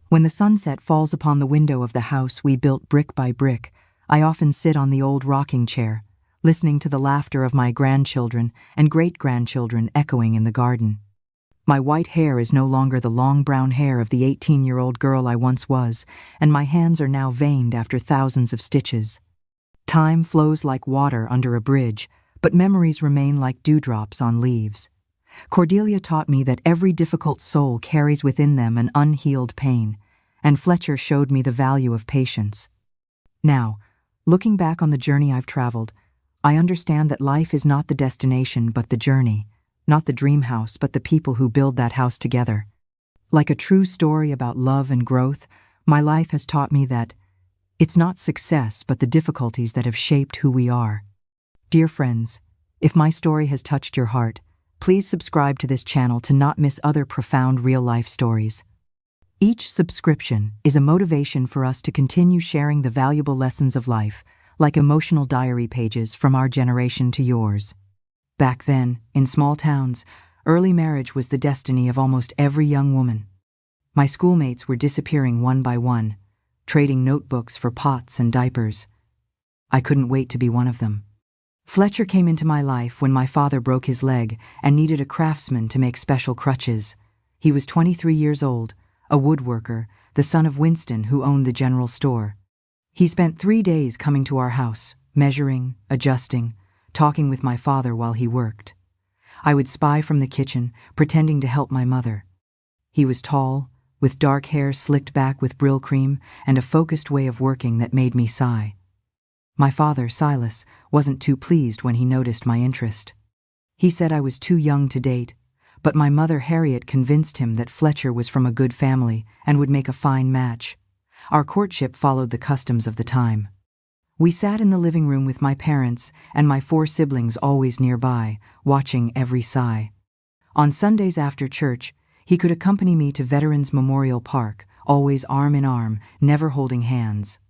When the sunset falls upon the window of the house we built brick by brick, I often sit on the old rocking chair, listening to the laughter of my grandchildren and great-grandchildren echoing in the garden. My white hair is no longer the long brown hair of the 18-year-old girl I once was, and my hands are now veined after thousands of stitches. Time flows like water under a bridge, but memories remain like dewdrops on leaves. Cordelia taught me that every difficult soul carries within them an unhealed pain, and Fletcher showed me the value of patience. Now, looking back on the journey I've traveled, I understand that life is not the destination but the journey, not the dream house but the people who build that house together. Like a true story about love and growth, my life has taught me that it's not success but the difficulties that have shaped who we are. Dear friends, if my story has touched your heart, please subscribe to this channel to not miss other profound real-life stories. Each subscription is a motivation for us to continue sharing the valuable lessons of life, like emotional diary pages from our generation to yours. Back then, in small towns, early marriage was the destiny of almost every young woman. My schoolmates were disappearing one by one, trading notebooks for pots and diapers. I couldn't wait to be one of them. Fletcher came into my life when my father broke his leg and needed a craftsman to make special crutches. He was 23 years old, a woodworker, the son of Winston who owned the general store. He spent 3 days coming to our house, measuring, adjusting, talking with my father while he worked. I would spy from the kitchen, pretending to help my mother. He was tall, with dark hair slicked back with Brill cream and a focused way of working that made me sigh. My father, Silas, wasn't too pleased when he noticed my interest. He said I was too young to date, but my mother, Harriet, convinced him that Fletcher was from a good family and would make a fine match. Our courtship followed the customs of the time. We sat in the living room with my parents and my 4 siblings always nearby, watching every sigh. On Sundays after church, he could accompany me to Veterans Memorial Park, always arm in arm, never holding hands.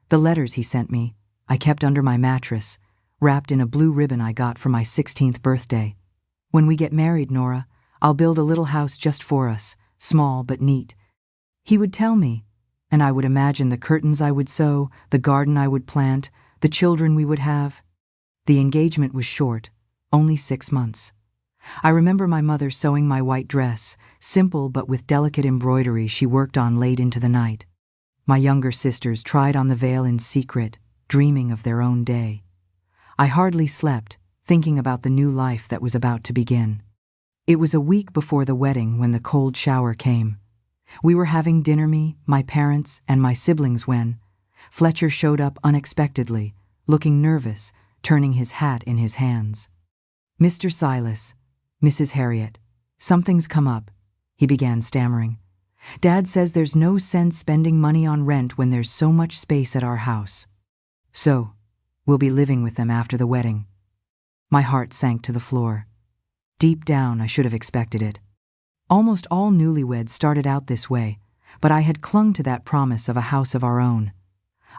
The letters he sent me, I kept under my mattress, wrapped in a blue ribbon I got for my 16th birthday. When we get married, Nora, I'll build a little house just for us, small but neat. He would tell me, and I would imagine the curtains I would sew, the garden I would plant, the children we would have. The engagement was short, only 6 months. I remember my mother sewing my white dress, simple but with delicate embroidery she worked on late into the night. My younger sisters tried on the veil in secret, dreaming of their own day. I hardly slept, thinking about the new life that was about to begin. It was a week before the wedding when the cold shower came. We were having dinner, me, my parents, and my siblings when Fletcher showed up unexpectedly, looking nervous, turning his hat in his hands. "Mr. Silas, Mrs. Harriet, something's come up," he began stammering. "Dad says there's no sense spending money on rent when there's so much space at our house. So, we'll be living with them after the wedding." My heart sank to the floor. Deep down, I should have expected it. Almost all newlyweds started out this way, but I had clung to that promise of a house of our own.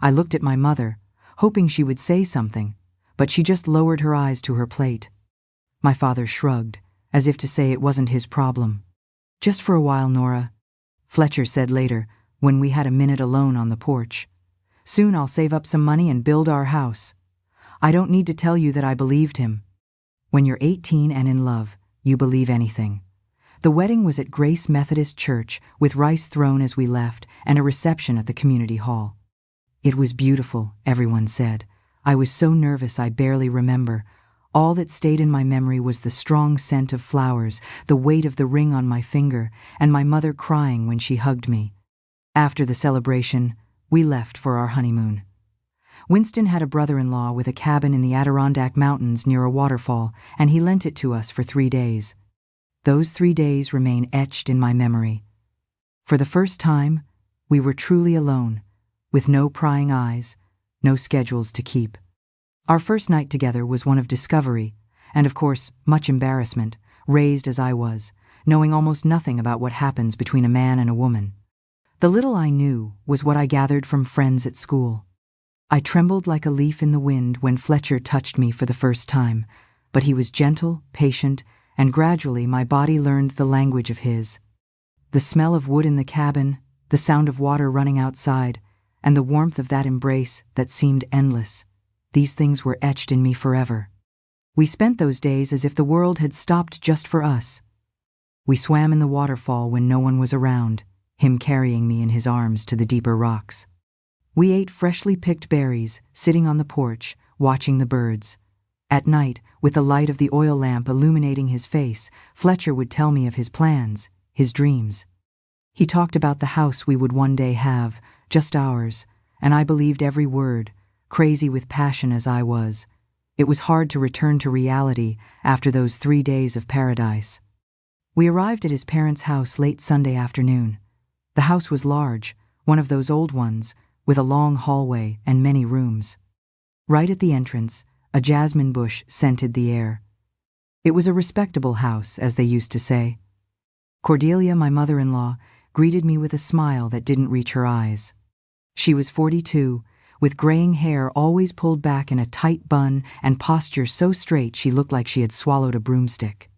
I looked at my mother, hoping she would say something, but she just lowered her eyes to her plate. My father shrugged, as if to say it wasn't his problem. "Just for a while, Nora," Fletcher said later, when we had a minute alone on the porch. "Soon I'll save up some money and build our house." I don't need to tell you that I believed him. When you're 18 and in love, you believe anything. The wedding was at Grace Methodist Church, with rice thrown as we left and a reception at the community hall. It was beautiful, everyone said. I was so nervous I barely remember. All that stayed in my memory was the strong scent of flowers, the weight of the ring on my finger, and my mother crying when she hugged me. After the celebration, we left for our honeymoon. Winston had a brother-in-law with a cabin in the Adirondack Mountains near a waterfall, and he lent it to us for 3 days. Those 3 days remain etched in my memory. For the first time, we were truly alone, with no prying eyes, no schedules to keep. Our first night together was one of discovery, and of course, much embarrassment, raised as I was, knowing almost nothing about what happens between a man and a woman. The little I knew was what I gathered from friends at school. I trembled like a leaf in the wind when Fletcher touched me for the first time, but he was gentle, patient, and gradually my body learned the language of his. The smell of wood in the cabin, the sound of water running outside, and the warmth of that embrace that seemed endless. These things were etched in me forever. We spent those days as if the world had stopped just for us. We swam in the waterfall when no one was around, him carrying me in his arms to the deeper rocks. We ate freshly picked berries, sitting on the porch, watching the birds. At night, with the light of the oil lamp illuminating his face, Fletcher would tell me of his plans, his dreams. He talked about the house we would one day have, just ours, and I believed every word, crazy with passion as I was. It was hard to return to reality after those 3 days of paradise. We arrived at his parents' house late Sunday afternoon. The house was large, one of those old ones, with a long hallway and many rooms. Right at the entrance, a jasmine bush scented the air. It was a respectable house, as they used to say. Cordelia, my mother-in-law, greeted me with a smile that didn't reach her eyes. She was 42, with graying hair always pulled back in a tight bun and posture so straight she looked like she had swallowed a broomstick.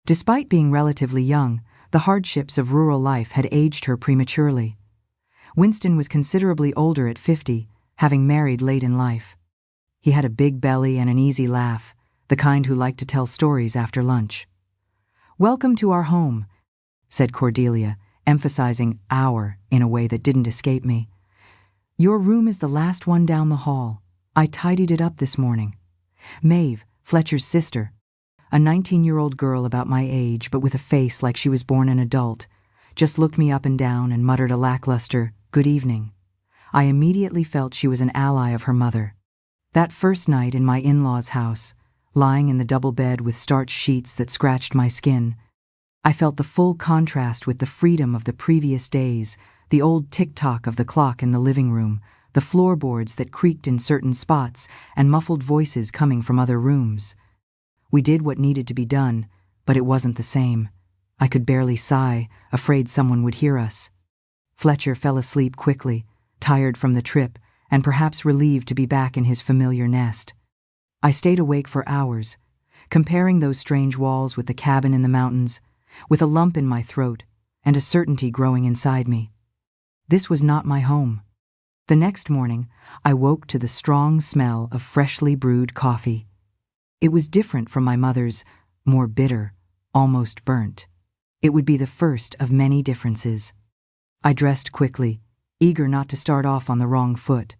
Despite being relatively young, the hardships of rural life had aged her prematurely. Winston was considerably older at 50, having married late in life. He had a big belly and an easy laugh, the kind who liked to tell stories after lunch. "Welcome to our home," said Cordelia, emphasizing "our" in a way that didn't escape me. "Your room is the last one down the hall. I tidied it up this morning." Maeve, Fletcher's sister, a 19-year-old girl about my age but with a face like she was born an adult, just looked me up and down and muttered a lackluster "good evening." I immediately felt she was an ally of her mother. That first night in my in-laws' house, lying in the double bed with starched sheets that scratched my skin, I felt the full contrast with the freedom of the previous days, the old tick-tock of the clock in the living room, the floorboards that creaked in certain spots, and muffled voices coming from other rooms. We did what needed to be done, but it wasn't the same. I could barely sigh, afraid someone would hear us. Fletcher fell asleep quickly, tired from the trip, and perhaps relieved to be back in his familiar nest. I stayed awake for hours, comparing those strange walls with the cabin in the mountains, with a lump in my throat and a certainty growing inside me. This was not my home. The next morning, I woke to the strong smell of freshly brewed coffee. It was different from my mother's, more bitter, almost burnt. It would be the first of many differences. I dressed quickly, eager not to start off on the wrong foot.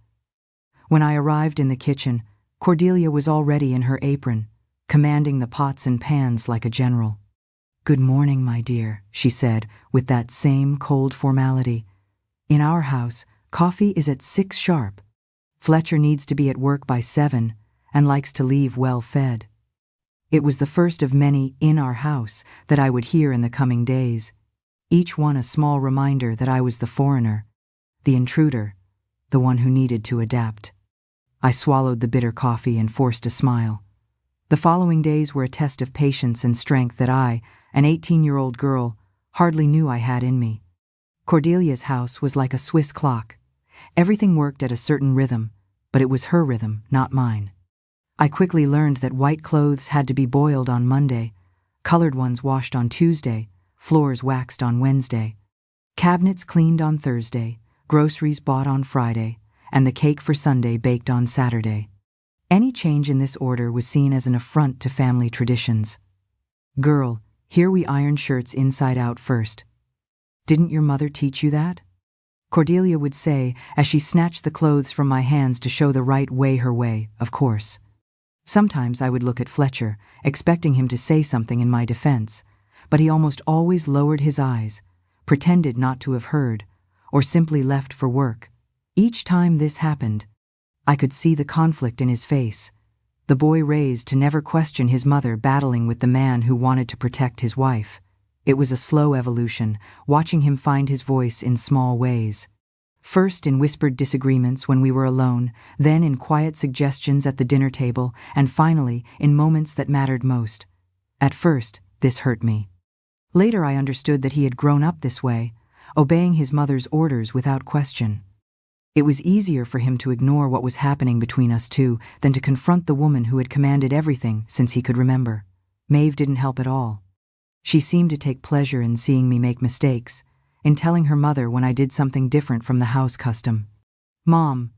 When I arrived in the kitchen, Cordelia was already in her apron, commanding the pots and pans like a general. "Good morning, my dear," she said, with that same cold formality. "In our house, coffee is at 6 sharp. Fletcher needs to be at work by 7 and likes to leave well-fed." It was the first of many in our house that I would hear in the coming days, each one a small reminder that I was the foreigner, the intruder, the one who needed to adapt. I swallowed the bitter coffee and forced a smile. The following days were a test of patience and strength that I, an 18-year-old girl, hardly knew I had in me. Cordelia's house was like a Swiss clock. Everything worked at a certain rhythm, but it was her rhythm, not mine. I quickly learned that white clothes had to be boiled on Monday, colored ones washed on Tuesday, floors waxed on Wednesday, cabinets cleaned on Thursday, groceries bought on Friday, and the cake for Sunday baked on Saturday. Any change in this order was seen as an affront to family traditions. "Girl, here we iron shirts inside out first. Didn't your mother teach you that?" Cordelia would say as she snatched the clothes from my hands to show the right way her way, of course. Sometimes I would look at Fletcher, expecting him to say something in my defense, but he almost always lowered his eyes, pretended not to have heard, or simply left for work. Each time this happened, I could see the conflict in his face, the boy raised to never question his mother battling with the man who wanted to protect his wife. It was a slow evolution, watching him find his voice in small ways. First in whispered disagreements when we were alone, then in quiet suggestions at the dinner table, and finally in moments that mattered most. At first, this hurt me. Later I understood that he had grown up this way, obeying his mother's orders without question. It was easier for him to ignore what was happening between us two than to confront the woman who had commanded everything since he could remember. Maeve didn't help at all. She seemed to take pleasure in seeing me make mistakes, in telling her mother when I did something different from the house custom. "Mom,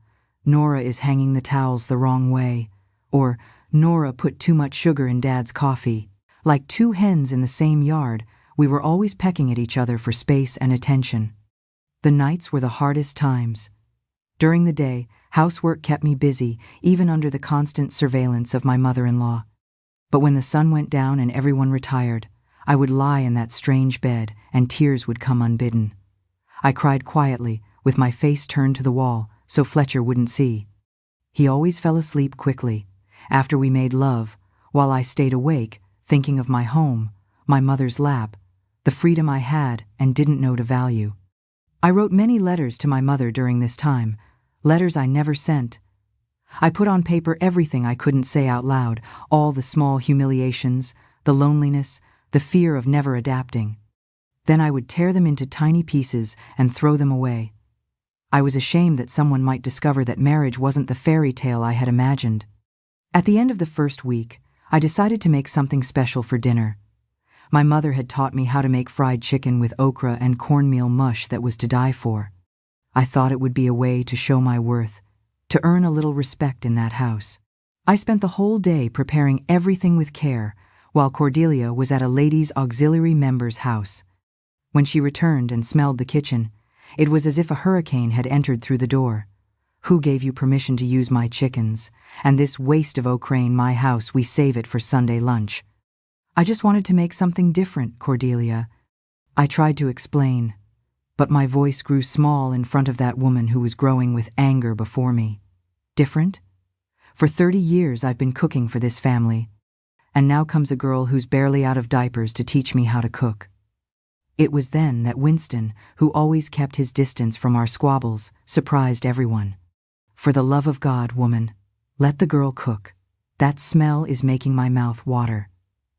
Nora is hanging the towels the wrong way," or "Nora put too much sugar in Dad's coffee." Like two hens in the same yard, we were always pecking at each other for space and attention. The nights were the hardest times. During the day, housework kept me busy, even under the constant surveillance of my mother-in-law. But when the sun went down and everyone retired, I would lie in that strange bed and tears would come unbidden. I cried quietly, with my face turned to the wall, so Fletcher wouldn't see. He always fell asleep quickly, after we made love, while I stayed awake, thinking of my home, my mother's lap, the freedom I had and didn't know to value. I wrote many letters to my mother during this time, letters I never sent. I put on paper everything I couldn't say out loud, all the small humiliations, the loneliness, the fear of never adapting. Then I would tear them into tiny pieces and throw them away. I was ashamed that someone might discover that marriage wasn't the fairy tale I had imagined. At the end of the first week, I decided to make something special for dinner. My mother had taught me how to make fried chicken with okra and cornmeal mush that was to die for. I thought it would be a way to show my worth, to earn a little respect in that house. I spent the whole day preparing everything with care, while Cordelia was at a ladies' auxiliary member's house. When she returned and smelled the kitchen, it was as if a hurricane had entered through the door. "Who gave you permission to use my chickens? And this waste of okra in my house, we save it for Sunday lunch." "I just wanted to make something different, Cordelia." I tried to explain, but my voice grew small in front of that woman who was growing with anger before me. Different? For 30 years I've been cooking for this family, and now comes a girl who's barely out of diapers to teach me how to cook. It was then that Winston, who always kept his distance from our squabbles, surprised everyone. "For the love of God, woman, let the girl cook. That smell is making my mouth water."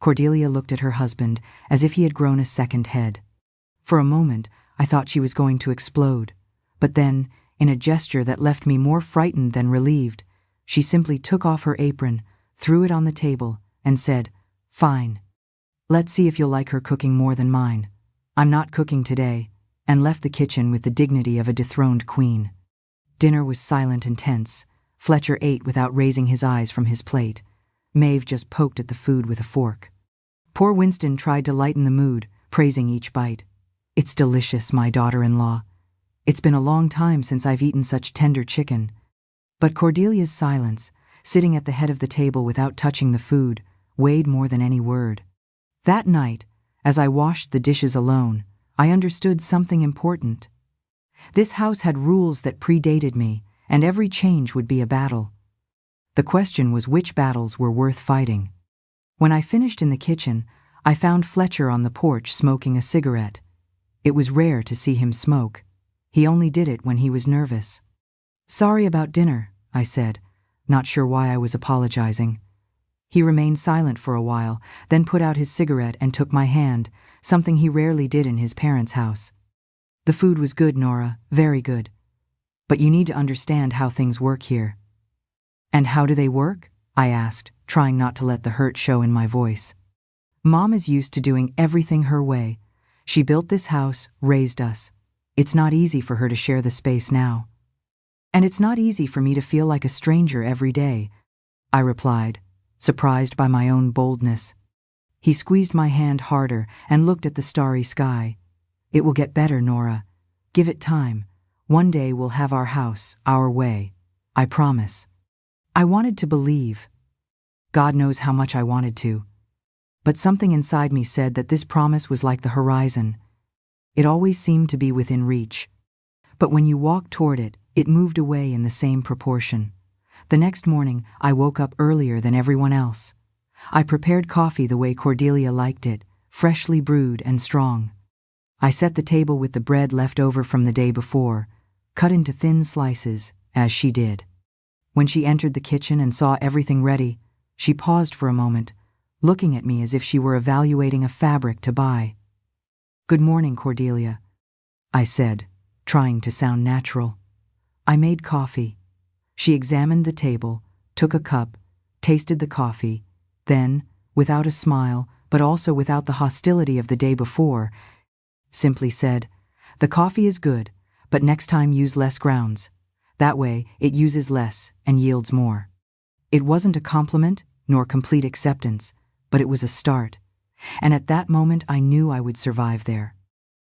Cordelia looked at her husband as if he had grown a second head. For a moment, I thought she was going to explode, but then, in a gesture that left me more frightened than relieved, she simply took off her apron, threw it on the table, and said, "Fine. Let's see if you'll like her cooking more than mine. I'm not cooking today," and left the kitchen with the dignity of a dethroned queen. Dinner was silent and tense. Fletcher ate without raising his eyes from his plate. Maeve just poked at the food with a fork. Poor Winston tried to lighten the mood, praising each bite. "It's delicious, my daughter-in-law. It's been a long time since I've eaten such tender chicken." But Cordelia's silence, sitting at the head of the table without touching the food, weighed more than any word. That night, as I washed the dishes alone, I understood something important. This house had rules that predated me, and every change would be a battle. The question was which battles were worth fighting. When I finished in the kitchen, I found Fletcher on the porch smoking a cigarette. It was rare to see him smoke. He only did it when he was nervous. "Sorry about dinner," I said, not sure why I was apologizing. He remained silent for a while, then put out his cigarette and took my hand, something he rarely did in his parents' house. "The food was good, Nora, very good. But you need to understand how things work here." "And how do they work?" I asked, trying not to let the hurt show in my voice. "Mom is used to doing everything her way. She built this house, raised us. It's not easy for her to share the space now. And it's not easy for me to feel like a stranger every day," I replied, surprised by my own boldness. He squeezed my hand harder and looked at the starry sky. "It will get better, Nora. Give it time. One day we'll have our house, our way. I promise." I wanted to believe. God knows how much I wanted to. But something inside me said that this promise was like the horizon. It always seemed to be within reach. But when you walked toward it, it moved away in the same proportion. The next morning, I woke up earlier than everyone else. I prepared coffee the way Cordelia liked it, freshly brewed and strong. I set the table with the bread left over from the day before, cut into thin slices, as she did. When she entered the kitchen and saw everything ready, she paused for a moment, looking at me as if she were evaluating a fabric to buy. "Good morning, Cordelia," I said, trying to sound natural. I made coffee. She examined the table, took a cup, tasted the coffee, then, without a smile, but also without the hostility of the day before, simply said, "The coffee is good, but next time use less grounds. That way, it uses less and yields more." It wasn't a compliment, nor complete acceptance, but it was a start. And at that moment I knew I would survive there.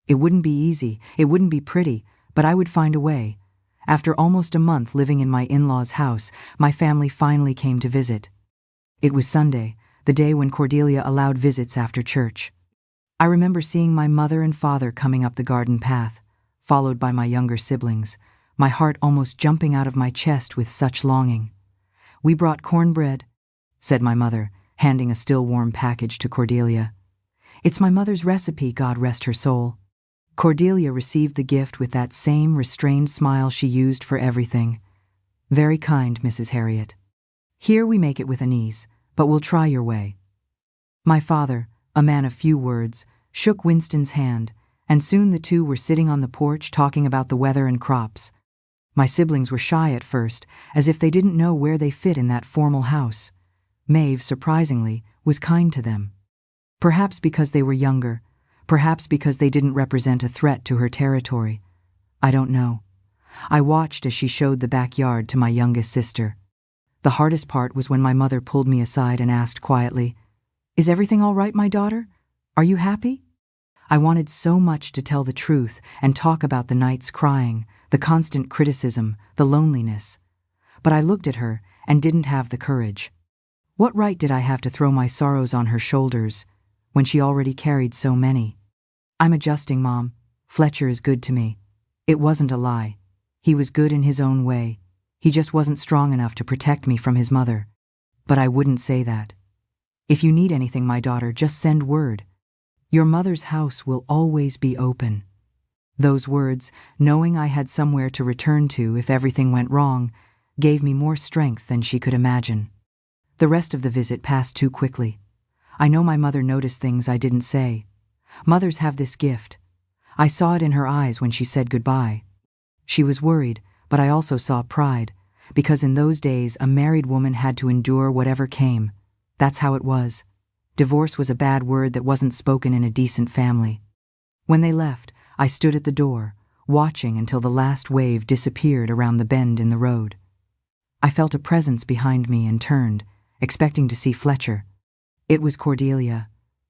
It wouldn't be easy, it wouldn't be pretty, but I would find a way. After almost a month living in my in-laws' house, my family finally came to visit. It was Sunday, the day when Cordelia allowed visits after church. I remember seeing my mother and father coming up the garden path, followed by my younger siblings, my heart almost jumping out of my chest with such longing. "We brought cornbread," said my mother, handing a still warm package to Cordelia. "It's my mother's recipe, God rest her soul." Cordelia received the gift with that same restrained smile she used for everything. "Very kind, Mrs. Harriet. Here we make it with an ease, but we'll try your way." My father, a man of few words, shook Winston's hand, and soon the two were sitting on the porch talking about the weather and crops. My siblings were shy at first, as if they didn't know where they fit in that formal house. Maeve, surprisingly, was kind to them. Perhaps because they were younger, perhaps because they didn't represent a threat to her territory. I don't know. I watched as she showed the backyard to my youngest sister. The hardest part was when my mother pulled me aside and asked quietly, "Is everything all right, my daughter? Are you happy?" I wanted so much to tell the truth and talk about the nights crying, the constant criticism, the loneliness. But I looked at her and didn't have the courage. What right did I have to throw my sorrows on her shoulders when she already carried so many? "I'm adjusting, Mom. Fletcher is good to me." It wasn't a lie. He was good in his own way. He just wasn't strong enough to protect me from his mother. But I wouldn't say that. "If you need anything, my daughter, just send word. Your mother's house will always be open." Those words, knowing I had somewhere to return to if everything went wrong, gave me more strength than she could imagine. The rest of the visit passed too quickly. I know my mother noticed things I didn't say. Mothers have this gift. I saw it in her eyes when she said goodbye. She was worried, but I also saw pride, because in those days a married woman had to endure whatever came. That's how it was. Divorce was a bad word that wasn't spoken in a decent family. When they left, I stood at the door, watching until the last wave disappeared around the bend in the road. I felt a presence behind me and turned, expecting to see Fletcher. It was Cordelia.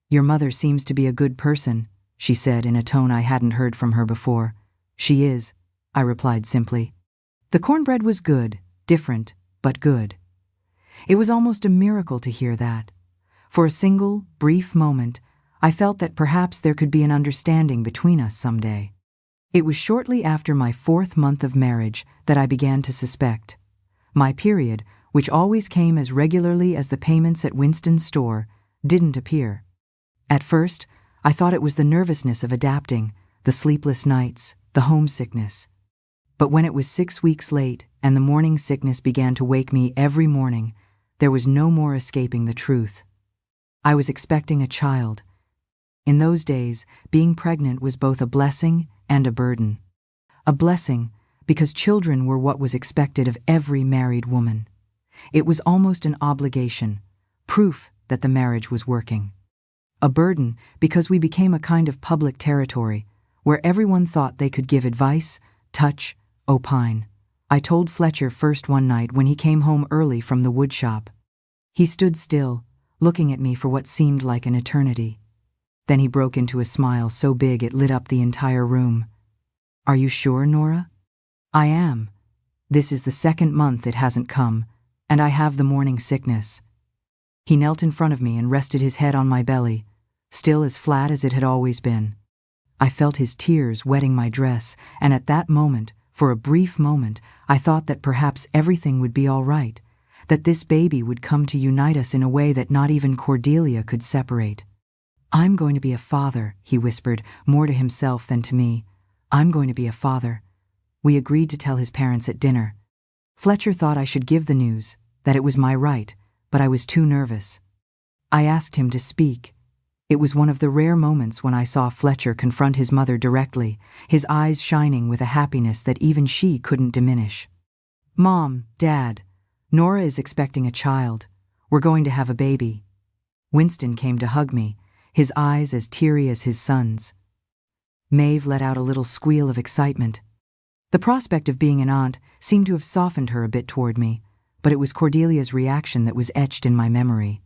"Your mother seems to be a good person," she said in a tone I hadn't heard from her before. "She is," I replied simply. The cornbread was good, different, but good. It was almost a miracle to hear that. For a single, brief moment, I felt that perhaps there could be an understanding between us someday. It was shortly after my 4th month of marriage that I began to suspect. My period, which always came as regularly as the payments at Winston's store, didn't appear. At first, I thought it was the nervousness of adapting, the sleepless nights, the homesickness. But when it was 6 weeks late and the morning sickness began to wake me every morning, there was no more escaping the truth. I was expecting a child. In those days, being pregnant was both a blessing and a burden. A blessing because children were what was expected of every married woman. It was almost an obligation, proof that the marriage was working. A burden because we became a kind of public territory where everyone thought they could give advice, touch, opine. I told Fletcher first one night when he came home early from the woodshop. He stood still, looking at me for what seemed like an eternity. Then he broke into a smile so big it lit up the entire room. "Are you sure, Nora?" "I am. This is the 2nd month it hasn't come, and I have the morning sickness." He knelt in front of me and rested his head on my belly, still as flat as it had always been. I felt his tears wetting my dress, and at that moment, for a brief moment, I thought that perhaps everything would be all right, that this baby would come to unite us in a way that not even Cordelia could separate. "I'm going to be a father," he whispered, more to himself than to me. "I'm going to be a father." We agreed to tell his parents at dinner. Fletcher thought I should give the news, that it was my right, but I was too nervous. I asked him to speak. It was one of the rare moments when I saw Fletcher confront his mother directly, his eyes shining with a happiness that even she couldn't diminish. "Mom, Dad, Nora is expecting a child. We're going to have a baby." Winston came to hug me, his eyes as teary as his son's. Maeve let out a little squeal of excitement. The prospect of being an aunt seemed to have softened her a bit toward me, but it was Cordelia's reaction that was etched in my memory.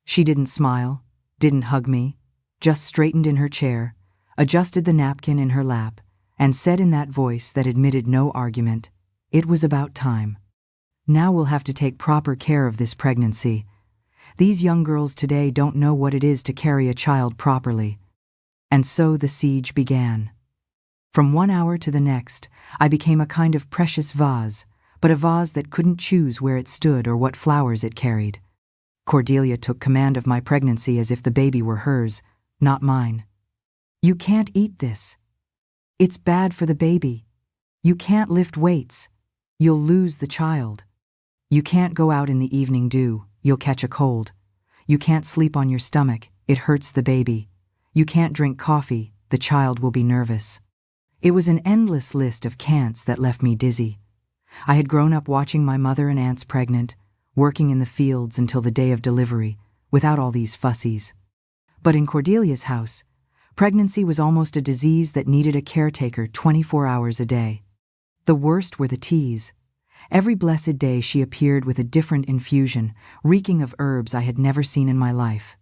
She didn't smile, didn't hug me, just straightened in her chair, adjusted the napkin in her lap, and said in that voice that admitted no argument, "It was about time. Now we'll have to take proper care of this pregnancy. These young girls today don't know what it is to carry a child properly." And so the siege began. From 1 hour to the next, I became a kind of precious vase, but a vase that couldn't choose where it stood or what flowers it carried. Cordelia took command of my pregnancy as if the baby were hers, not mine. "You can't eat this. It's bad for the baby. You can't lift weights. You'll lose the child. You can't go out in the evening dew. You'll catch a cold. You can't sleep on your stomach. It hurts the baby. You can't drink coffee. The child will be nervous." It was an endless list of can'ts that left me dizzy. I had grown up watching my mother and aunts pregnant, working in the fields until the day of delivery, without all these fussies. But in Cordelia's house, pregnancy was almost a disease that needed a caretaker 24 hours a day. The worst were the teas. Every blessed day she appeared with a different infusion, reeking of herbs I had never seen in my life.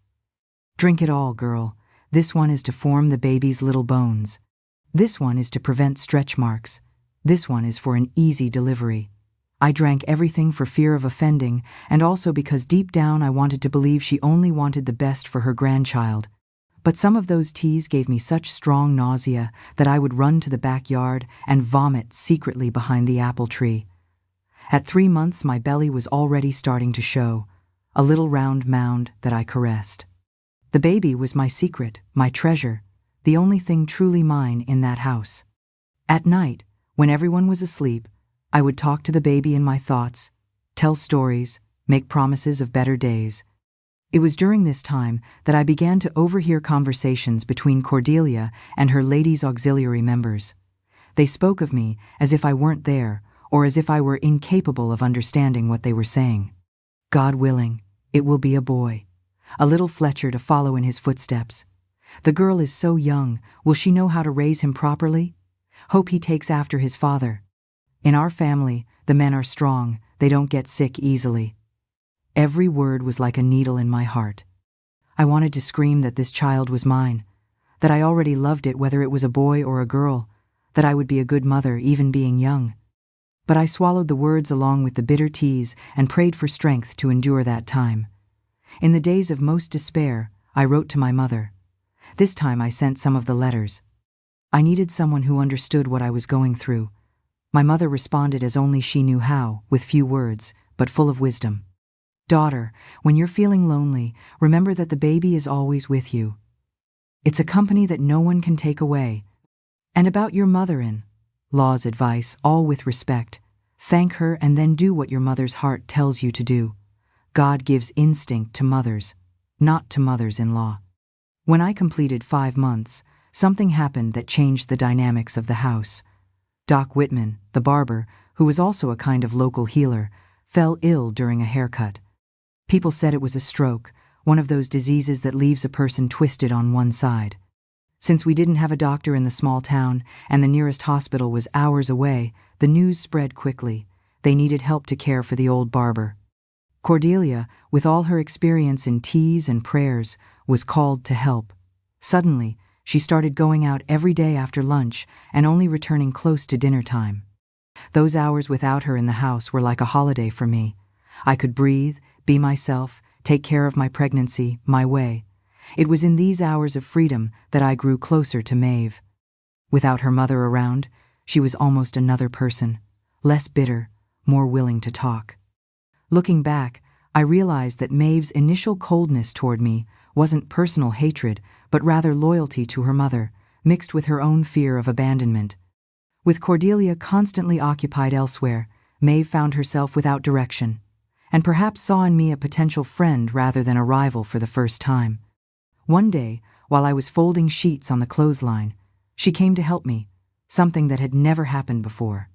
"Drink it all, girl. This one is to form the baby's little bones. This one is to prevent stretch marks. This one is for an easy delivery." I drank everything for fear of offending, and also because deep down I wanted to believe she only wanted the best for her grandchild. But some of those teas gave me such strong nausea that I would run to the backyard and vomit secretly behind the apple tree. At 3 months, my belly was already starting to show, a little round mound that I caressed. The baby was my secret, my treasure, the only thing truly mine in that house. At night, when everyone was asleep, I would talk to the baby in my thoughts, tell stories, make promises of better days. It was during this time that I began to overhear conversations between Cordelia and her ladies' auxiliary members. They spoke of me as if I weren't there, or as if I were incapable of understanding what they were saying. "God willing, it will be a boy. A little Fletcher to follow in his footsteps. The girl is so young, will she know how to raise him properly? Hope he takes after his father. In our family, the men are strong, they don't get sick easily." Every word was like a needle in my heart. I wanted to scream that this child was mine, that I already loved it whether it was a boy or a girl, that I would be a good mother even being young. But I swallowed the words along with the bitter teas and prayed for strength to endure that time. In the days of most despair, I wrote to my mother. This time I sent some of the letters. I needed someone who understood what I was going through. My mother responded as only she knew how, with few words, but full of wisdom. "Daughter, when you're feeling lonely, remember that the baby is always with you. It's a company that no one can take away. And about your mother-in-law's advice, all with respect. Thank her and then do what your mother's heart tells you to do. God gives instinct to mothers, not to mothers-in-law." When I completed 5 months, something happened that changed the dynamics of the house. Doc Whitman, the barber, who was also a kind of local healer, fell ill during a haircut. People said it was a stroke, one of those diseases that leaves a person twisted on one side. Since we didn't have a doctor in the small town and the nearest hospital was hours away, the news spread quickly. They needed help to care for the old barber. Cordelia, with all her experience in teas and prayers, was called to help. Suddenly, she started going out every day after lunch and only returning close to dinner time. Those hours without her in the house were like a holiday for me. I could breathe, be myself, take care of my pregnancy, my way. It was in these hours of freedom that I grew closer to Maeve. Without her mother around, she was almost another person, less bitter, more willing to talk. Looking back, I realized that Maeve's initial coldness toward me wasn't personal hatred, but rather loyalty to her mother, mixed with her own fear of abandonment. With Cordelia constantly occupied elsewhere, Maeve found herself without direction, and perhaps saw in me a potential friend rather than a rival for the first time. One day, while I was folding sheets on the clothesline, she came to help me, something that had never happened before.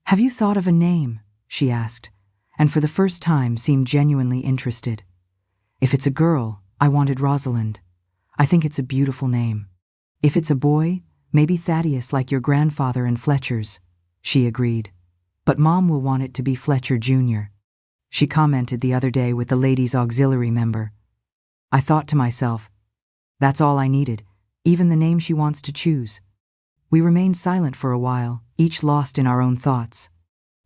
"Have you thought of a name?" she asked, and for the first time seemed genuinely interested. "If it's a girl, I wanted Rosalind. I think it's a beautiful name. If it's a boy, Maybe Thaddeus like your grandfather and Fletcher's, she agreed. But Mom will want it to be Fletcher Jr., she commented the other day with the ladies' auxiliary member. I thought to myself, that's all I needed, even the name she wants to choose. We remained silent for a while, each lost in our own thoughts.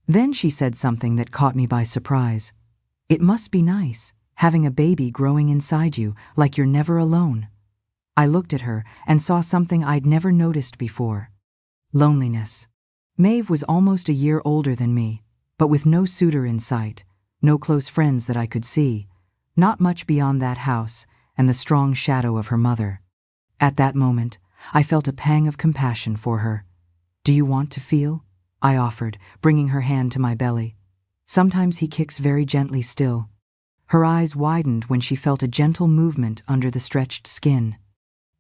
Then she said something that caught me by surprise. It must be nice, having a baby growing inside you, like you're never alone. I looked at her and saw something I'd never noticed before. Loneliness. Maeve was almost a year older than me, but with no suitor in sight, no close friends that I could see, not much beyond that house and the strong shadow of her mother. At that moment, I felt a pang of compassion for her. Do you want to feel? I offered, bringing her hand to my belly. Sometimes he kicks very gently still. Her eyes widened when she felt a gentle movement under the stretched skin.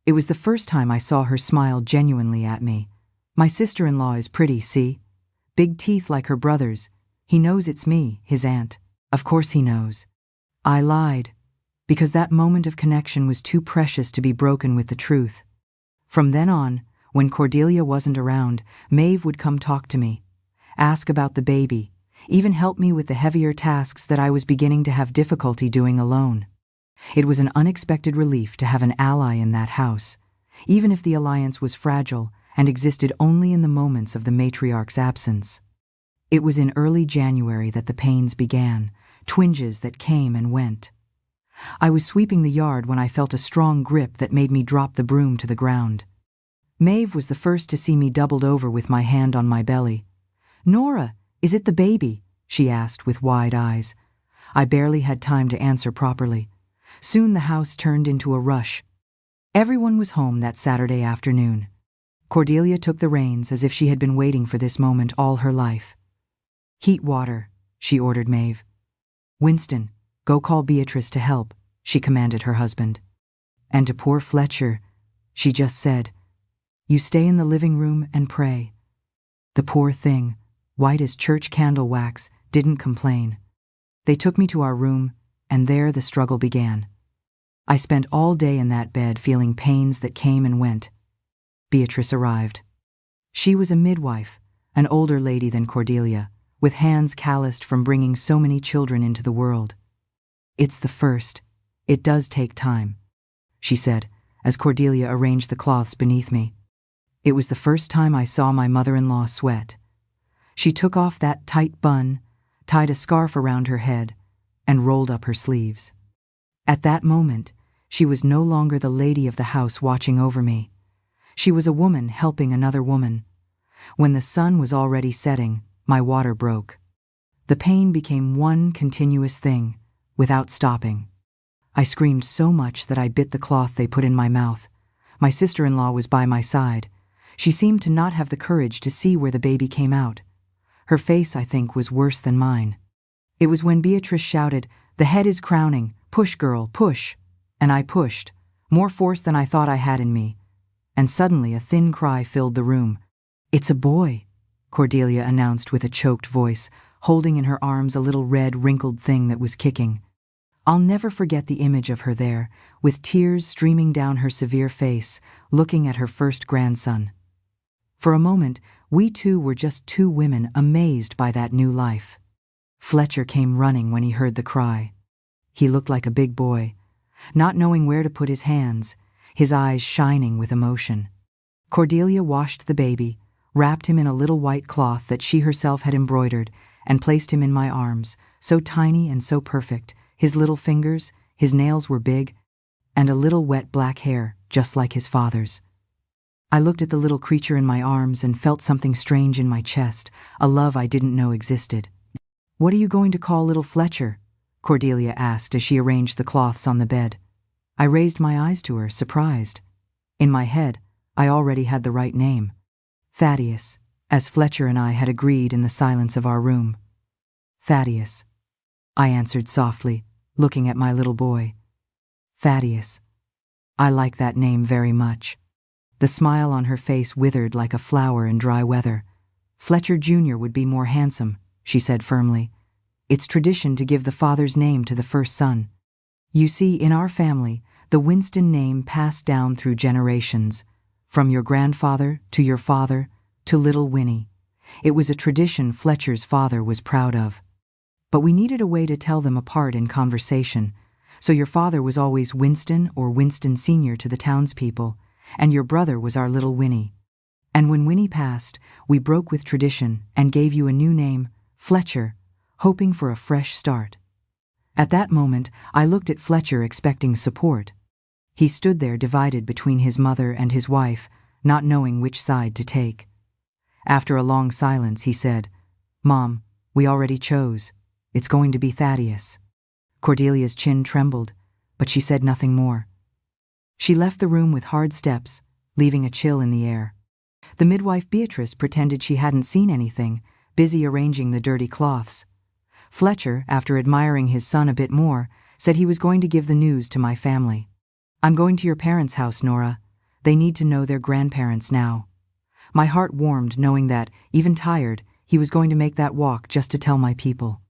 It was the first time I saw her smile genuinely at me. My sister-in-law is pretty, see? Big teeth like her brother's. He knows it's me, his aunt. Of course he knows. I lied, because that moment of connection was too precious to be broken with the truth. From then on, when Cordelia wasn't around, Maeve would come talk to me, ask about the baby, even help me with the heavier tasks that I was beginning to have difficulty doing alone. It was an unexpected relief to have an ally in that house, even if the alliance was fragile and existed only in the moments of the matriarch's absence. It was in early January that the pains began, twinges that came and went. I was sweeping the yard when I felt a strong grip that made me drop the broom to the ground. Maeve was the first to see me doubled over with my hand on my belly. "Nora, is it the baby?" she asked with wide eyes. I barely had time to answer properly. Soon the house turned into a rush. Everyone was home that Saturday afternoon. Cordelia took the reins as if she had been waiting for this moment all her life. "Heat water," she ordered Maeve. "Winston, go call Beatrice to help," she commanded her husband. And to poor Fletcher, she just said, "You stay in the living room and pray." The poor thing, white as church candle wax, didn't complain. They took me to our room, and there the struggle began. I spent all day in that bed feeling pains that came and went. Beatrice arrived. She was a midwife, an older lady than Cordelia, with hands calloused from bringing so many children into the world. "It's the first. It does take time," she said, as Cordelia arranged the cloths beneath me. It was the first time I saw my mother-in-law sweat. She took off that tight bun, tied a scarf around her head, and rolled up her sleeves. At that moment, she was no longer the lady of the house watching over me. She was a woman helping another woman. When the sun was already setting, my water broke. The pain became one continuous thing, without stopping. I screamed so much that I bit the cloth they put in my mouth. My sister-in-law was by my side. She seemed to not have the courage to see where the baby came out. Her face, I think, was worse than mine. It was when Beatrice shouted, "The head is crowning, push girl, push," and I pushed, more force than I thought I had in me. And suddenly a thin cry filled the room. "It's a boy," Cordelia announced with a choked voice, holding in her arms a little red, wrinkled thing that was kicking. I'll never forget the image of her there, with tears streaming down her severe face, looking at her first grandson. For a moment, we two were just two women amazed by that new life. Fletcher came running when he heard the cry. He looked like a big boy, not knowing where to put his hands, his eyes shining with emotion. Cordelia washed the baby, wrapped him in a little white cloth that she herself had embroidered, and placed him in my arms, so tiny and so perfect, his little fingers, his nails were big, and a little wet black hair, just like his father's. I looked at the little creature in my arms and felt something strange in my chest, a love I didn't know existed. "What are you going to call little Fletcher?" Cordelia asked as she arranged the cloths on the bed. I raised my eyes to her, surprised. In my head, I already had the right name. Thaddeus, as Fletcher and I had agreed in the silence of our room. "Thaddeus," I answered softly, looking at my little boy. "Thaddeus. I like that name very much." The smile on her face withered like a flower in dry weather. "Fletcher Jr. would be more handsome," she said firmly. "It's tradition to give the father's name to the first son. You see, in our family, the Winston name passed down through generations. from your grandfather to your father to little Winnie. It was a tradition Fletcher's father was proud of. But we needed a way to tell them apart in conversation, so your father was always Winston or Winston Sr. to the townspeople, and your brother was our little Winnie. And when Winnie passed, we broke with tradition and gave you a new name, Fletcher, hoping for a fresh start. At that moment, I looked at Fletcher expecting support. He stood there divided between his mother and his wife, not knowing which side to take. After a long silence, he said, "Mom, we already chose. It's going to be Thaddeus." Cordelia's chin trembled, but she said nothing more. She left the room with hard steps, leaving a chill in the air. The midwife Beatrice pretended she hadn't seen anything, busy arranging the dirty cloths. Fletcher, after admiring his son a bit more, said he was going to give the news to my family. "I'm going to your parents' house, Nora. They need to know their grandparents now." My heart warmed knowing that, even tired, he was going to make that walk just to tell my people.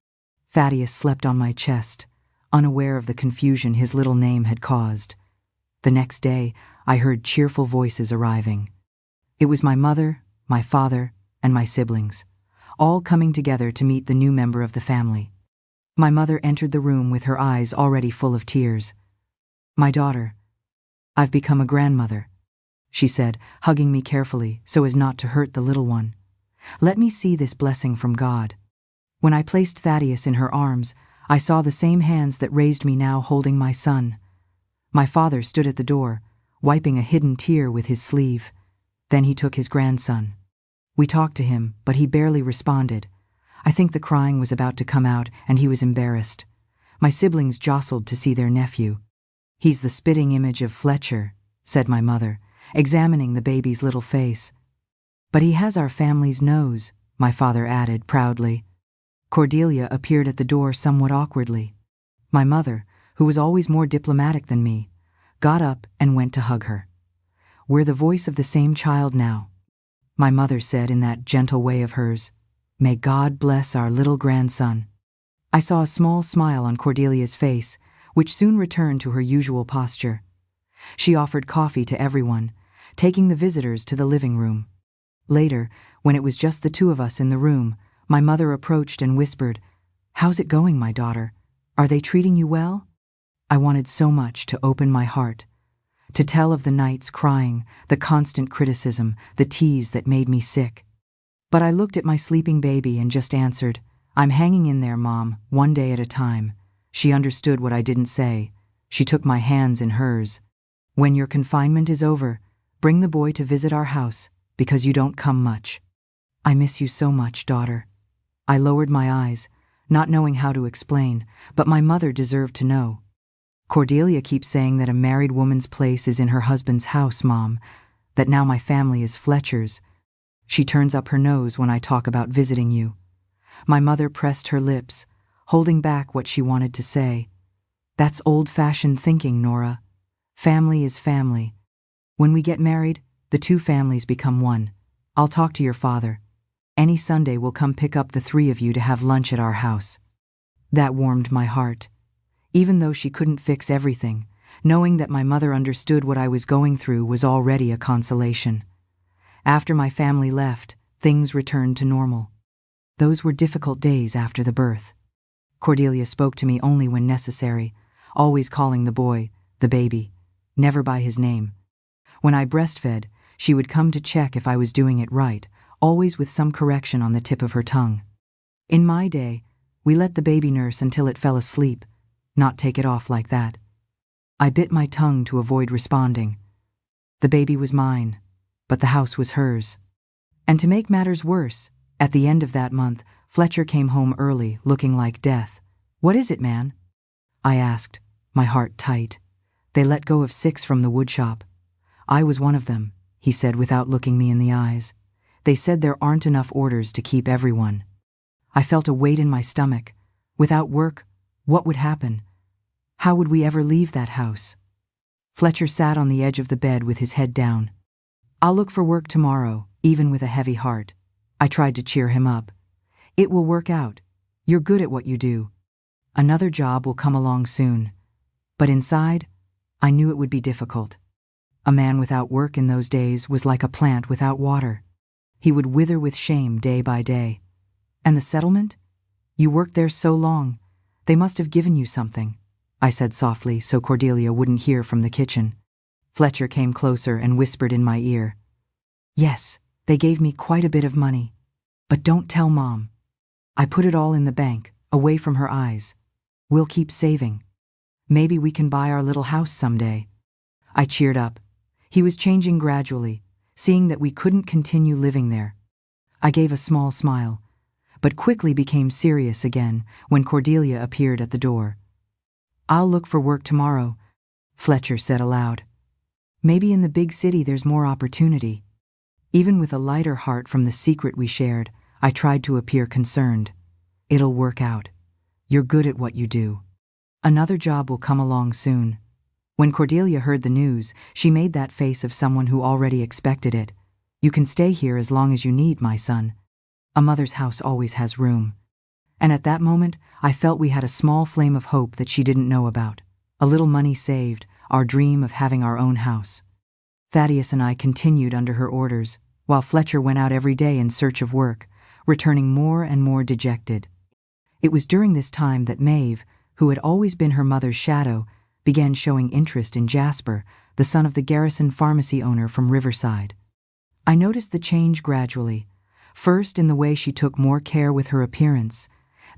Thaddeus slept on my chest, unaware of the confusion his little name had caused. The next day, I heard cheerful voices arriving. It was my mother, my father, and my siblings, all coming together to meet the new member of the family. My mother entered the room with her eyes already full of tears. "My daughter, I've become a grandmother," she said, hugging me carefully so as not to hurt the little one. "Let me see this blessing from God." When I placed Thaddeus in her arms, I saw the same hands that raised me now holding my son. My father stood at the door, wiping a hidden tear with his sleeve. Then he took his grandson. We talked to him, but he barely responded. I think the crying was about to come out, and he was embarrassed. My siblings jostled to see their nephew. "He's the spitting image of Fletcher," said my mother, examining the baby's little face. "But he has our family's nose," my father added proudly. Cordelia appeared at the door somewhat awkwardly. My mother, who was always more diplomatic than me, got up and went to hug her. "We're the voice of the same child now," my mother said in that gentle way of hers. "May God bless our little grandson." I saw a small smile on Cordelia's face, which soon returned to her usual posture. She offered coffee to everyone, taking the visitors to the living room. Later, when it was just the two of us in the room, my mother approached and whispered, "How's it going, my daughter? Are they treating you well?" I wanted so much to open my heart, to tell of the nights crying, the constant criticism, the tease that made me sick. But I looked at my sleeping baby and just answered, "I'm hanging in there, Mom, one day at a time." She understood what I didn't say. She took my hands in hers. "When your confinement is over, bring the boy to visit our house, because you don't come much. I miss you so much, daughter." I lowered my eyes, not knowing how to explain, but my mother deserved to know. "Cordelia keeps saying that a married woman's place is in her husband's house, Mom, that now my family is Fletcher's. She turns up her nose when I talk about visiting you." My mother pressed her lips, holding back what she wanted to say. "That's old-fashioned thinking, Nora. Family is family. When we get married, the two families become one. I'll talk to your father. Any Sunday we'll come pick up the three of you to have lunch at our house." That warmed my heart. Even though she couldn't fix everything, knowing that my mother understood what I was going through was already a consolation. After my family left, things returned to normal. Those were difficult days after the birth. Cordelia spoke to me only when necessary, always calling the boy, the baby, never by his name. When I breastfed, she would come to check if I was doing it right, always with some correction on the tip of her tongue. In my day, we let the baby nurse until it fell asleep, not take it off like that. I bit my tongue to avoid responding. The baby was mine, but the house was hers. And to make matters worse, at the end of that month, Fletcher came home early, looking like death. "What is it, man?" I asked, my heart tight. "They let go of 6 from the woodshop. I was one of them," he said without looking me in the eyes. "They said there aren't enough orders to keep everyone." I felt a weight in my stomach. Without work, what would happen? How would we ever leave that house? Fletcher sat on the edge of the bed with his head down. "I'll look for work tomorrow, even with a heavy heart." I tried to cheer him up. "It will work out. You're good at what you do. Another job will come along soon." But inside, I knew it would be difficult. A man without work in those days was like a plant without water. He would wither with shame day by day. And the settlement? You worked there so long. They must have given you something, I said softly so Cordelia wouldn't hear from the kitchen. Fletcher came closer and whispered in my ear. Yes, they gave me quite a bit of money. But don't tell Mom. I put it all in the bank, away from her eyes. We'll keep saving. Maybe we can buy our little house someday. I cheered up. He was changing gradually, seeing that we couldn't continue living there. I gave a small smile, but quickly became serious again when Cordelia appeared at the door. I'll look for work tomorrow, Fletcher said aloud. Maybe in the big city there's more opportunity. Even with a lighter heart from the secret we shared, I tried to appear concerned. It'll work out. You're good at what you do. Another job will come along soon. When Cordelia heard the news, she made that face of someone who already expected it. You can stay here as long as you need, my son. A mother's house always has room. And at that moment, I felt we had a small flame of hope that she didn't know about. A little money saved, our dream of having our own house. Thaddeus and I continued under her orders, while Fletcher went out every day in search of work, returning more and more dejected. It was during this time that Maeve, who had always been her mother's shadow, began showing interest in Jasper, the son of the Garrison pharmacy owner from Riverside. I noticed the change gradually, first in the way she took more care with her appearance,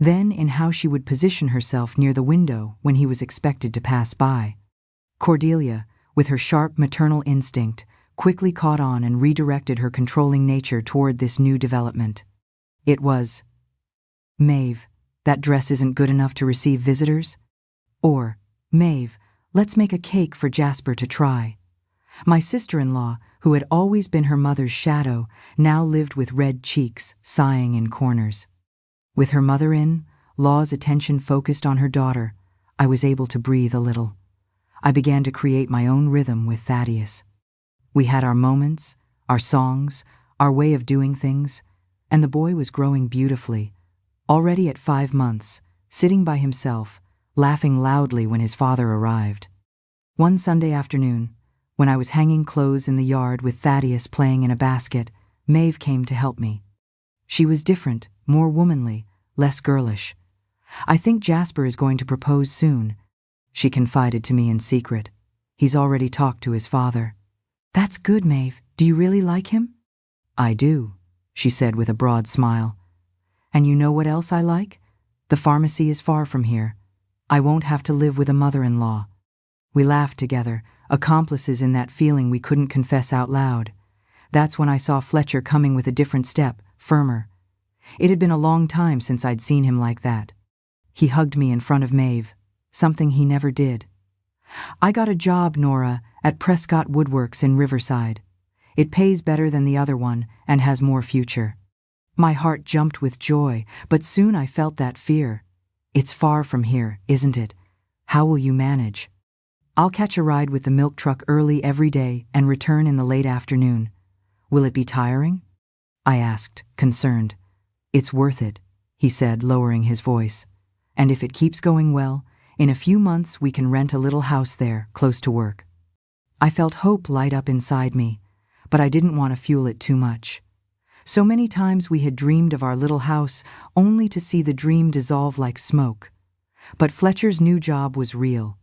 then in how she would position herself near the window when he was expected to pass by. Cordelia, with her sharp maternal instinct, quickly caught on and redirected her controlling nature toward this new development. It was, Maeve, that dress isn't good enough to receive visitors? Or, Maeve, let's make a cake for Jasper to try. My sister-in-law, who had always been her mother's shadow, now lived with red cheeks, sighing in corners. With her mother in, Law's attention focused on her daughter, I was able to breathe a little. I began to create my own rhythm with Thaddeus. We had our moments, our songs, our way of doing things, and the boy was growing beautifully, already at 5 months, sitting by himself, laughing loudly when his father arrived. One Sunday afternoon, when I was hanging clothes in the yard with Thaddeus playing in a basket, Maeve came to help me. She was different, more womanly, less girlish. I think Jasper is going to propose soon, she confided to me in secret. He's already talked to his father. That's good, Maeve. Do you really like him? I do, she said with a broad smile. And you know what else I like? The pharmacy is far from here. I won't have to live with a mother-in-law. We laughed together, accomplices in that feeling we couldn't confess out loud. That's when I saw Fletcher coming with a different step, firmer. It had been a long time since I'd seen him like that. He hugged me in front of Maeve, something he never did. I got a job, Nora, at Prescott Woodworks in Riverside. It pays better than the other one and has more future. My heart jumped with joy, but soon I felt that fear. It's far from here, isn't it? How will you manage? I'll catch a ride with the milk truck early every day and return in the late afternoon. Will it be tiring? I asked, concerned. It's worth it, he said, lowering his voice. And if it keeps going well, in a few months we can rent a little house there, close to work. I felt hope light up inside me, but I didn't want to fuel it too much. So many times we had dreamed of our little house only to see the dream dissolve like smoke. But Fletcher's new job was real.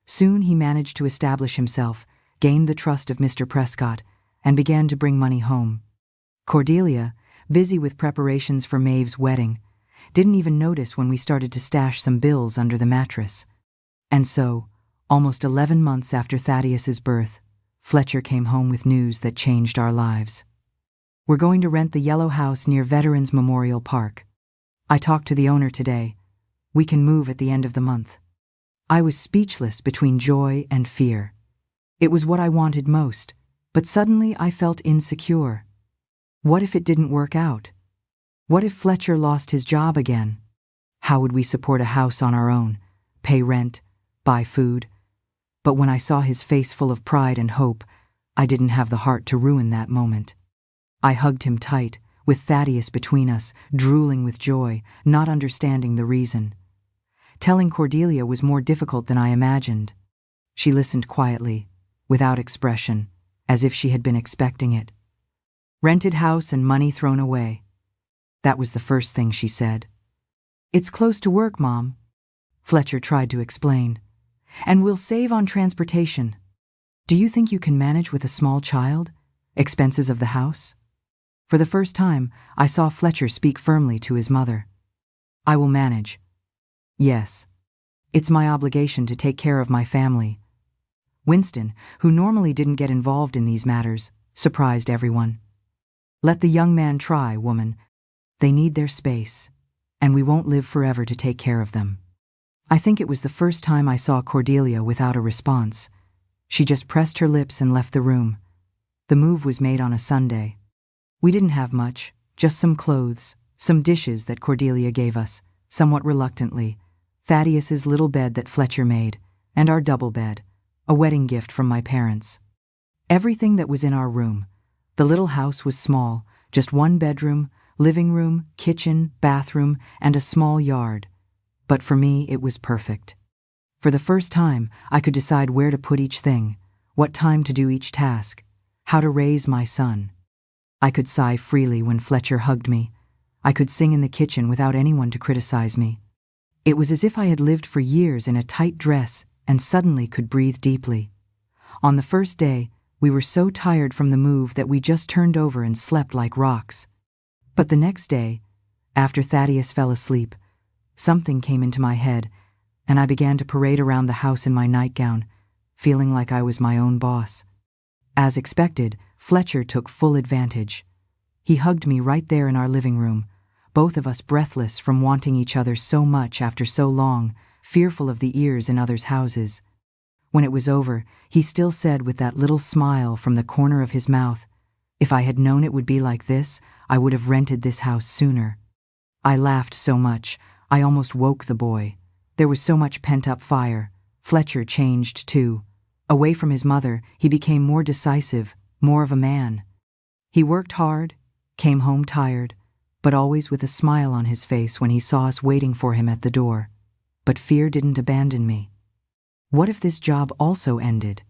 Soon he managed to establish himself, gained the trust of Mr. Prescott, and began to bring money home. Cordelia, busy with preparations for Maeve's wedding, didn't even notice when we started to stash some bills under the mattress. And so, almost 11 months after Thaddeus's birth, Fletcher came home with news that changed our lives. We're going to rent the yellow house near Veterans Memorial Park. I talked to the owner today. We can move at the end of the month. I was speechless between joy and fear. It was what I wanted most, but suddenly I felt insecure. What if it didn't work out? What if Fletcher lost his job again? How would we support a house on our own, pay rent, buy food? But when I saw his face full of pride and hope, I didn't have the heart to ruin that moment. I hugged him tight, with Thaddeus between us, drooling with joy, not understanding the reason. Telling Cordelia was more difficult than I imagined. She listened quietly, without expression, as if she had been expecting it. Rented house and money thrown away. That was the first thing she said. It's close to work, Mom, Fletcher tried to explain. And we'll save on transportation. Do you think you can manage with a small child? Expenses of the house? For the first time, I saw Fletcher speak firmly to his mother. I will manage. Yes. It's my obligation to take care of my family. Winston, who normally didn't get involved in these matters, surprised everyone. Let the young man try, woman. They need their space, and we won't live forever to take care of them. I think it was the first time I saw Cordelia without a response. She just pressed her lips and left the room. The move was made on a Sunday. We didn't have much, just some clothes, some dishes that Cordelia gave us, somewhat reluctantly, Thaddeus's little bed that Fletcher made, and our double bed, a wedding gift from my parents. Everything that was in our room. The little house was small, just one bedroom, living room, kitchen, bathroom, and a small yard. But for me, it was perfect. For the first time, I could decide where to put each thing, what time to do each task, how to raise my son. I could sigh freely when Fletcher hugged me. I could sing in the kitchen without anyone to criticize me. It was as if I had lived for years in a tight dress and suddenly could breathe deeply. On the first day, we were so tired from the move that we just turned over and slept like rocks. But the next day, after Thaddeus fell asleep, something came into my head, and I began to parade around the house in my nightgown, feeling like I was my own boss. As expected, Fletcher took full advantage. He hugged me right there in our living room, both of us breathless from wanting each other so much after so long, fearful of the ears in others' houses. When it was over, he still said with that little smile from the corner of his mouth, "If I had known it would be like this, I would have rented this house sooner." I laughed so much, I almost woke the boy. There was so much pent-up fire. Fletcher changed too. Away from his mother, he became more decisive, more of a man. He worked hard, came home tired, but always with a smile on his face when he saw us waiting for him at the door. But fear didn't abandon me. What if this job also ended?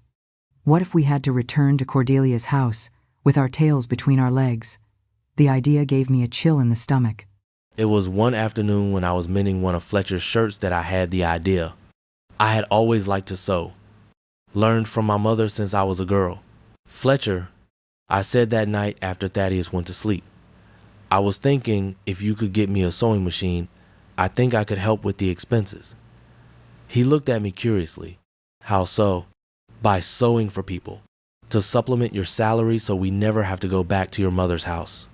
What if we had to return to Cordelia's house, with our tails between our legs? The idea gave me a chill in the stomach. It was one afternoon when I was mending one of Fletcher's shirts that I had the idea. I had always liked to sew. Learned from my mother since I was a girl. "Fletcher," I said that night after Thaddeus went to sleep, "I was thinking if you could get me a sewing machine, I think I could help with the expenses." He looked at me curiously. "How so?" "By sewing for people, to supplement your salary so we never have to go back to your mother's house."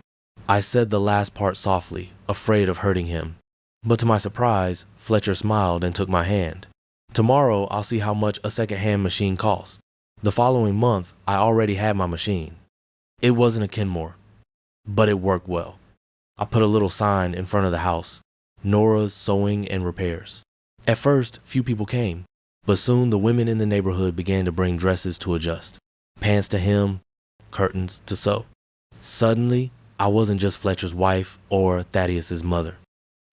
I said the last part softly, afraid of hurting him. But to my surprise, Fletcher smiled and took my hand. "Tomorrow I'll see how much a second-hand machine costs." The following month, I already had my machine. It wasn't a Kenmore, but it worked well. I put a little sign in front of the house, "Nora's Sewing and Repairs." At first, few people came, but soon the women in the neighborhood began to bring dresses to adjust, pants to hem, curtains to sew. Suddenly, I wasn't just Fletcher's wife or Thaddeus's mother.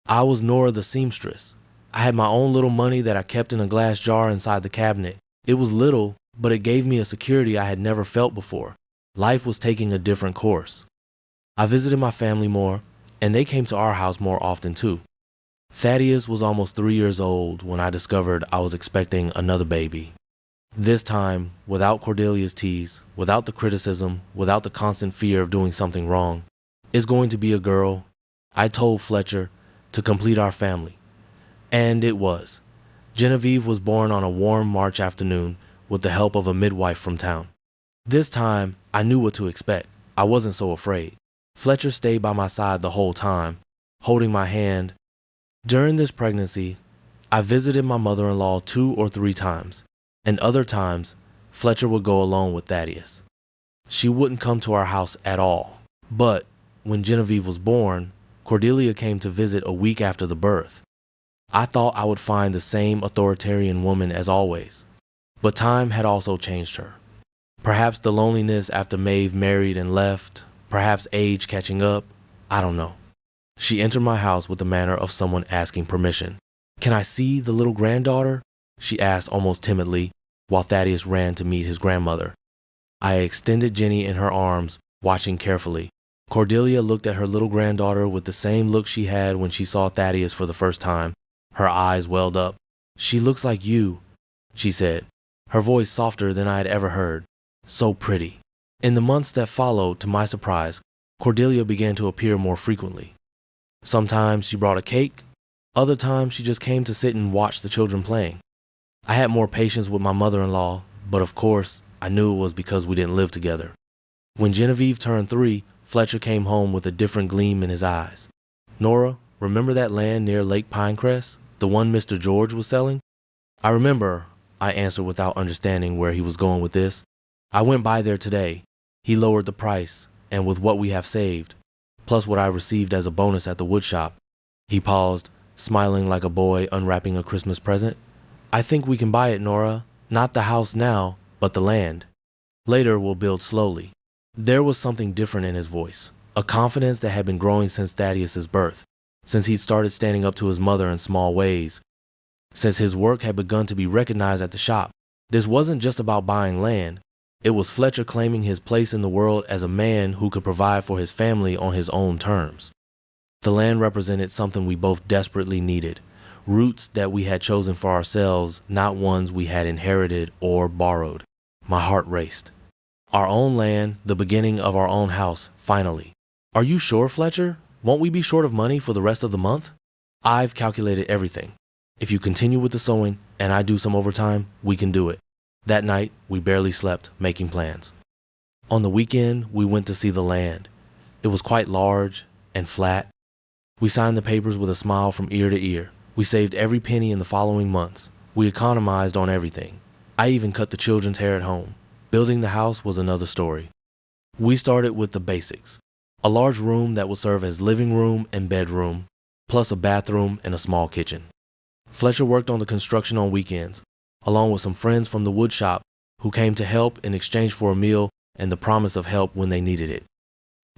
I was Nora the seamstress. I had my own little money that I kept in a glass jar inside the cabinet. It was little, but it gave me a security I had never felt before. Life was taking a different course. I visited my family more, and they came to our house more often too. Thaddeus was almost 3 years old when I discovered I was expecting another baby. This time, without Cordelia's tease, without the criticism, without the constant fear of doing something wrong. "It's going to be a girl," I told Fletcher, "to complete our family." And it was. Genevieve was born on a warm March afternoon with the help of a midwife from town. This time, I knew what to expect. I wasn't so afraid. Fletcher stayed by my side the whole time, holding my hand. During this pregnancy, I visited my mother-in-law 2 or 3 times, and other times, Fletcher would go alone with Thaddeus. She wouldn't come to our house at all. But when Genevieve was born, Cordelia came to visit a week after the birth. I thought I would find the same authoritarian woman as always, but time had also changed her. Perhaps the loneliness after Maeve married and left, perhaps age catching up, I don't know. She entered my house with the manner of someone asking permission. "Can I see the little granddaughter?" she asked almost timidly. while Thaddeus ran to meet his grandmother. I extended Jenny in her arms, watching carefully. Cordelia looked at her little granddaughter with the same look she had when she saw Thaddeus for the first time. Her eyes welled up. "She looks like you," she said, her voice softer than I had ever heard. "So pretty." In the months that followed, to my surprise, Cordelia began to appear more frequently. Sometimes she brought a cake, other times she just came to sit and watch the children playing. I had more patience with my mother-in-law, but of course, I knew it was because we didn't live together. When Genevieve turned 3, Fletcher came home with a different gleam in his eyes. "Nora, remember that land near Lake Pinecrest, the one Mr. George was selling?" "I remember," I answered without understanding where he was going with this. "I went by there today. He lowered the price, and with what we have saved, plus what I received as a bonus at the woodshop." He paused, smiling like a boy unwrapping a Christmas present. "I think we can buy it, Nora. Not the house now, but the land. Later we'll build slowly." There was something different in his voice, a confidence that had been growing since Thaddeus's birth, since he'd started standing up to his mother in small ways, since his work had begun to be recognized at the shop. This wasn't just about buying land. It was Fletcher claiming his place in the world as a man who could provide for his family on his own terms. The land represented something we both desperately needed, roots that we had chosen for ourselves, not ones we had inherited or borrowed. My heart raced. Our own land, the beginning of our own house, finally. "Are you sure, Fletcher? Won't we be short of money for the rest of the month?" "I've calculated everything. If you continue with the sewing and I do some overtime, we can do it." That night, we barely slept, making plans. On the weekend, we went to see the land. It was quite large and flat. We signed the papers with a smile from ear to ear. We saved every penny in the following months. We economized on everything. I even cut the children's hair at home. Building the house was another story. We started with the basics. A large room that would serve as living room and bedroom, plus a bathroom and a small kitchen. Fletcher worked on the construction on weekends, along with some friends from the wood shop who came to help in exchange for a meal and the promise of help when they needed it.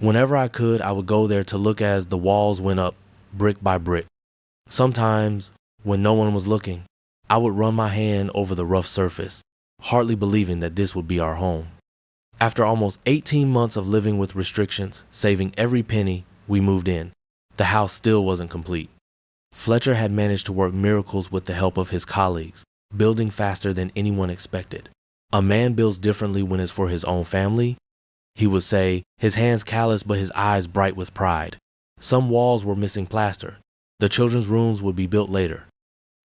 Whenever I could, I would go there to look as the walls went up, brick by brick. Sometimes, when no one was looking, I would run my hand over the rough surface, hardly believing that this would be our home. After almost 18 months of living with restrictions, saving every penny, we moved in. The house still wasn't complete. Fletcher had managed to work miracles with the help of his colleagues, building faster than anyone expected. A man builds differently when it's for his own family, he would say, his hands callous but his eyes bright with pride. Some walls were missing plaster. The children's rooms would be built later.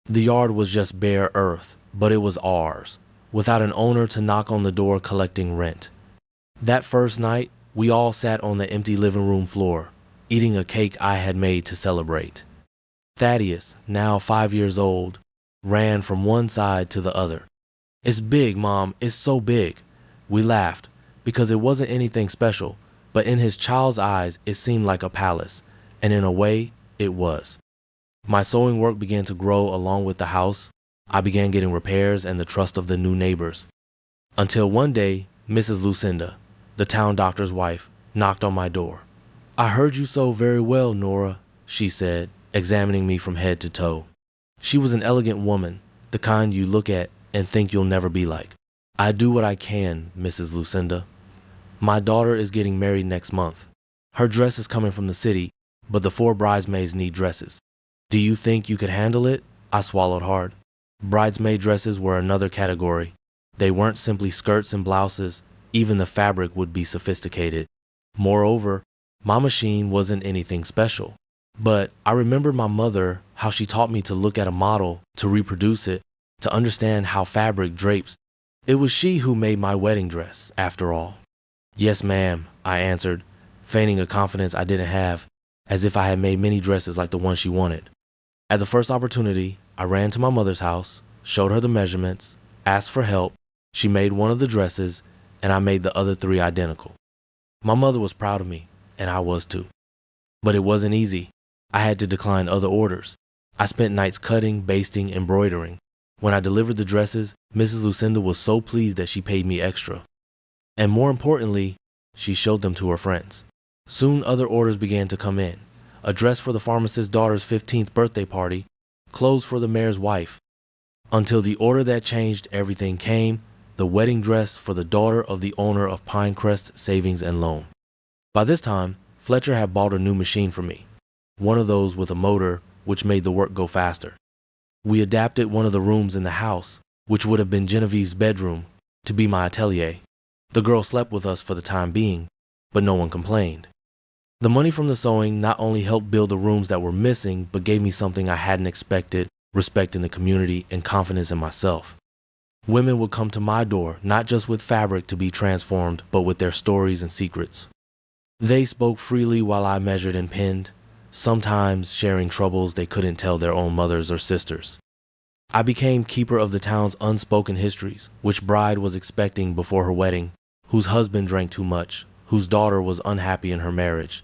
The yard was just bare earth, but it was ours, without an owner to knock on the door collecting rent. That first night, we all sat on the empty living room floor, eating a cake I had made to celebrate. Thaddeus, now 5 years old, ran from one side to the other. "It's big, Mom, it's so big." We laughed, because it wasn't anything special, but in his child's eyes it seemed like a palace, and in a way, it was. My sewing work began to grow along with the house. I began getting repairs and the trust of the new neighbors. Until one day, Mrs. Lucinda, the town doctor's wife, knocked on my door. "I heard you sew very well, Nora," she said, examining me from head to toe. She was an elegant woman, the kind you look at and think you'll never be like. "I do what I can, Mrs. Lucinda. My daughter is getting married next month. Her dress is coming from the city, but the 4 bridesmaids need dresses. Do you think you could handle it?" I swallowed hard. Bridesmaid dresses were another category. They weren't simply skirts and blouses. Even the fabric would be sophisticated. Moreover, my machine wasn't anything special. But I remembered my mother, how she taught me to look at a model, to reproduce it, to understand how fabric drapes. It was she who made my wedding dress, after all. "Yes, ma'am," I answered, feigning a confidence I didn't have, as if I had made many dresses like the one she wanted. At the first opportunity, I ran to my mother's house, showed her the measurements, asked for help. She made one of the dresses, and I made the other 3 identical. My mother was proud of me, and I was too. But it wasn't easy. I had to decline other orders. I spent nights cutting, basting, embroidering. When I delivered the dresses, Mrs. Lucinda was so pleased that she paid me extra. And more importantly, she showed them to her friends. Soon other orders began to come in. A dress for the pharmacist's daughter's 15th birthday party, clothes for the mayor's wife. Until the order that changed everything came, the wedding dress for the daughter of the owner of Pinecrest Savings and Loan. By this time, Fletcher had bought a new machine for me, one of those with a motor which made the work go faster. We adapted one of the rooms in the house, which would have been Genevieve's bedroom, to be my atelier. The girl slept with us for the time being, but no one complained. The money from the sewing not only helped build the rooms that were missing, but gave me something I hadn't expected: respect in the community and confidence in myself. Women would come to my door not just with fabric to be transformed, but with their stories and secrets. They spoke freely while I measured and pinned, sometimes sharing troubles they couldn't tell their own mothers or sisters. I became keeper of the town's unspoken histories: which bride was expecting before her wedding, whose husband drank too much, whose daughter was unhappy in her marriage.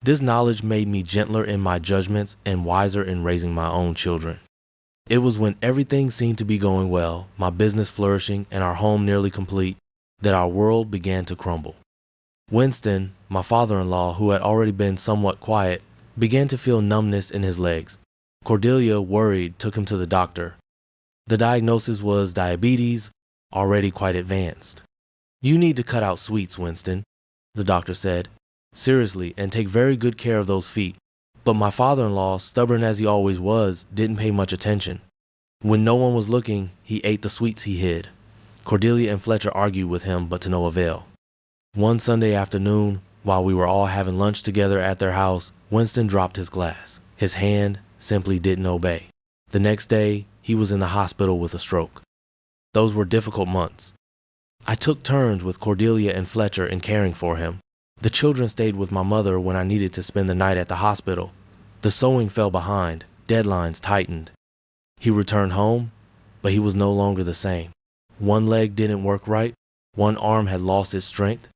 This knowledge made me gentler in my judgments and wiser in raising my own children. It was when everything seemed to be going well, my business flourishing and our home nearly complete, that our world began to crumble. Winston, my father-in-law, who had already been somewhat quiet, began to feel numbness in his legs. Cordelia, worried, took him to the doctor. The diagnosis was diabetes, already quite advanced. "You need to cut out sweets, Winston," the doctor said. "Seriously, and take very good care of those feet." But my father-in-law, stubborn as he always was, didn't pay much attention. When no one was looking, he ate the sweets he hid. Cordelia and Fletcher argued with him, but to no avail. One Sunday afternoon, while we were all having lunch together at their house, Winston dropped his glass. His hand simply didn't obey. The next day, he was in the hospital with a stroke. Those were difficult months. I took turns with Cordelia and Fletcher in caring for him. The children stayed with my mother when I needed to spend the night at the hospital. The sewing fell behind, deadlines tightened. He returned home, but he was no longer the same. One leg didn't work right, one arm had lost its strength,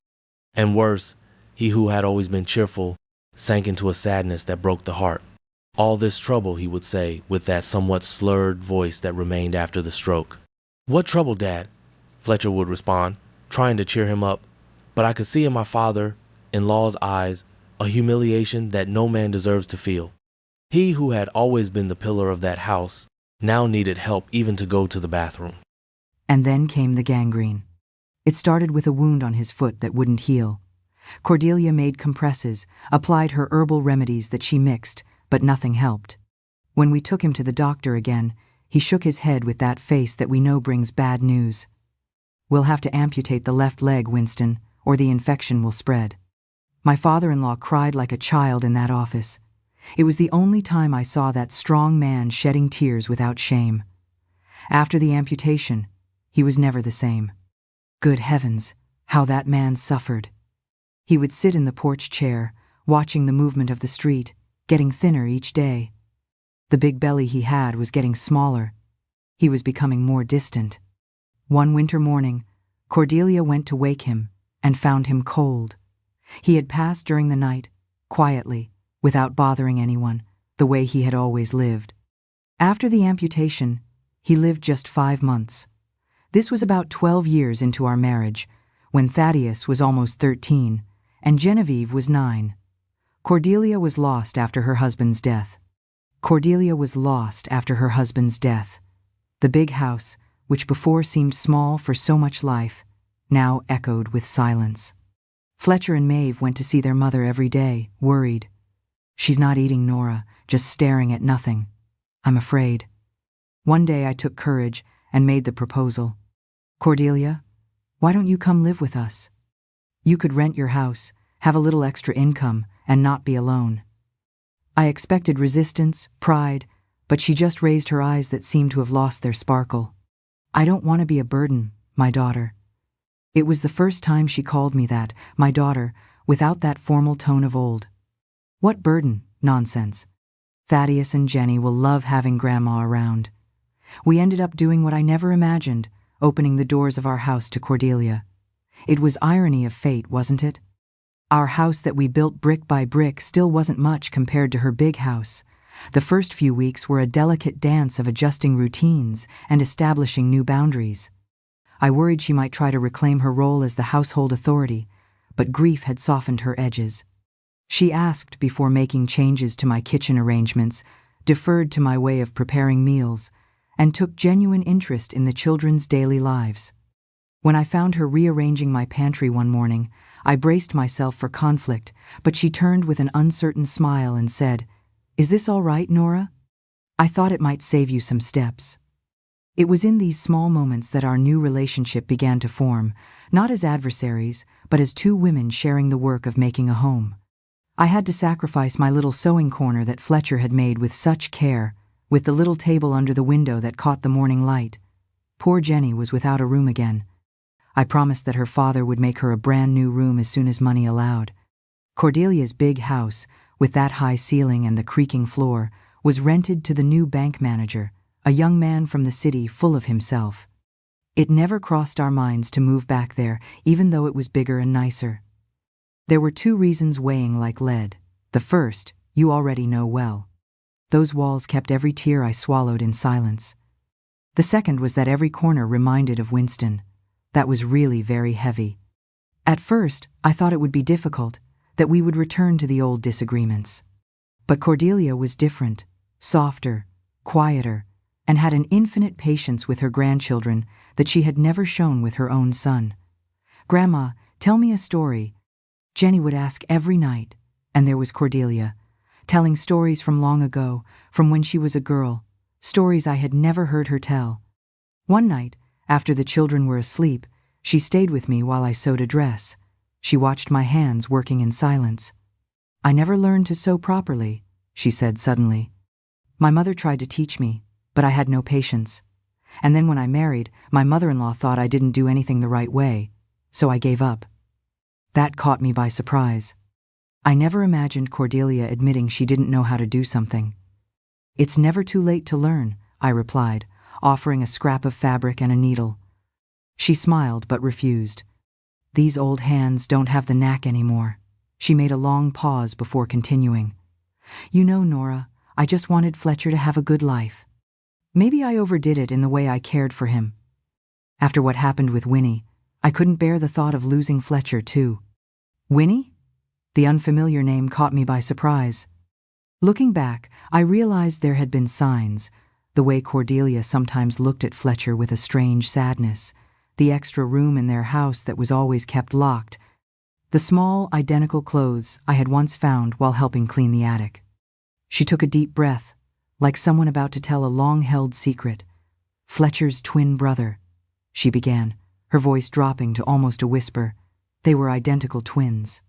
and worse, he who had always been cheerful sank into a sadness that broke the heart. "All this trouble," he would say, with that somewhat slurred voice that remained after the stroke. "What trouble, Dad?" Fletcher would respond, trying to cheer him up, but I could see in my father-in-law's eyes a humiliation that no man deserves to feel. He who had always been the pillar of that house now needed help even to go to the bathroom. And then came the gangrene. It started with a wound on his foot that wouldn't heal. Cordelia made compresses, applied her herbal remedies that she mixed, but nothing helped. When we took him to the doctor again, he shook his head with that face that we know brings bad news. "We'll have to amputate the left leg, Winston, or the infection will spread." My father-in-law cried like a child in that office. It was the only time I saw that strong man shedding tears without shame. After the amputation, he was never the same. Good heavens, how that man suffered. He would sit in the porch chair, watching the movement of the street, getting thinner each day. The big belly he had was getting smaller. He was becoming more distant. One winter morning, Cordelia went to wake him and found him cold. He had passed during the night, quietly, without bothering anyone, the way he had always lived. After the amputation, he lived just 5 months. This was about 12 years into our marriage, when Thaddeus was almost 13, and Genevieve was 9. Cordelia was lost after her husband's death. The big house, which before seemed small for so much life, now echoed with silence. Fletcher and Maeve went to see their mother every day, worried. "She's not eating, Nora, just staring at nothing. I'm afraid." One day I took courage and made the proposal. "Cordelia, why don't you come live with us? You could rent your house, have a little extra income, and not be alone." I expected resistance, pride, but she just raised her eyes that seemed to have lost their sparkle. "I don't want to be a burden, my daughter." It was the first time she called me that, my daughter, without that formal tone of old. What burden? Nonsense. Thaddeus and Jenny will love having Grandma around. We ended up doing what I never imagined, opening the doors of our house to Cordelia. It was irony of fate, wasn't it? Our house that we built brick by brick still wasn't much compared to her big house. The first few weeks were a delicate dance of adjusting routines and establishing new boundaries. I worried she might try to reclaim her role as the household authority, but grief had softened her edges. She asked before making changes to my kitchen arrangements, deferred to my way of preparing meals, and took genuine interest in the children's daily lives. When I found her rearranging my pantry one morning, I braced myself for conflict, but she turned with an uncertain smile and said, "Is this all right, Nora? I thought it might save you some steps." It was in these small moments that our new relationship began to form, not as adversaries, but as two women sharing the work of making a home. I had to sacrifice my little sewing corner that Fletcher had made with such care, with the little table under the window that caught the morning light. Poor Jenny was without a room again. I promised that her father would make her a brand new room as soon as money allowed. Cordelia's big house, with that high ceiling and the creaking floor, was rented to the new bank manager, a young man from the city full of himself. It never crossed our minds to move back there, even though it was bigger and nicer. There were two reasons weighing like lead. The first, you already know well. Those walls kept every tear I swallowed in silence. The second was that every corner reminded of Winston. That was really very heavy. At first, I thought it would be difficult, that we would return to the old disagreements. But Cordelia was different, softer, quieter, and had an infinite patience with her grandchildren that she had never shown with her own son. "Grandma, tell me a story," Jenny would ask every night, and there was Cordelia, telling stories from long ago, from when she was a girl, stories I had never heard her tell. One night, after the children were asleep, she stayed with me while I sewed a dress. She watched my hands working in silence. "I never learned to sew properly," she said suddenly. "My mother tried to teach me, but I had no patience. And then when I married, my mother-in-law thought I didn't do anything the right way, so I gave up." That caught me by surprise. I never imagined Cordelia admitting she didn't know how to do something. "It's never too late to learn," I replied, offering a scrap of fabric and a needle. She smiled but refused. "These old hands don't have the knack anymore." She made a long pause before continuing. "You know, Nora, I just wanted Fletcher to have a good life. Maybe I overdid it in the way I cared for him. After what happened with Winnie, I couldn't bear the thought of losing Fletcher too." "Winnie?" The unfamiliar name caught me by surprise. Looking back, I realized there had been signs, the way Cordelia sometimes looked at Fletcher with a strange sadness, the extra room in their house that was always kept locked, the small, identical clothes I had once found while helping clean the attic. She took a deep breath, like someone about to tell a long-held secret. "Fletcher's twin brother," she began, her voice dropping to almost a whisper. They were identical twins.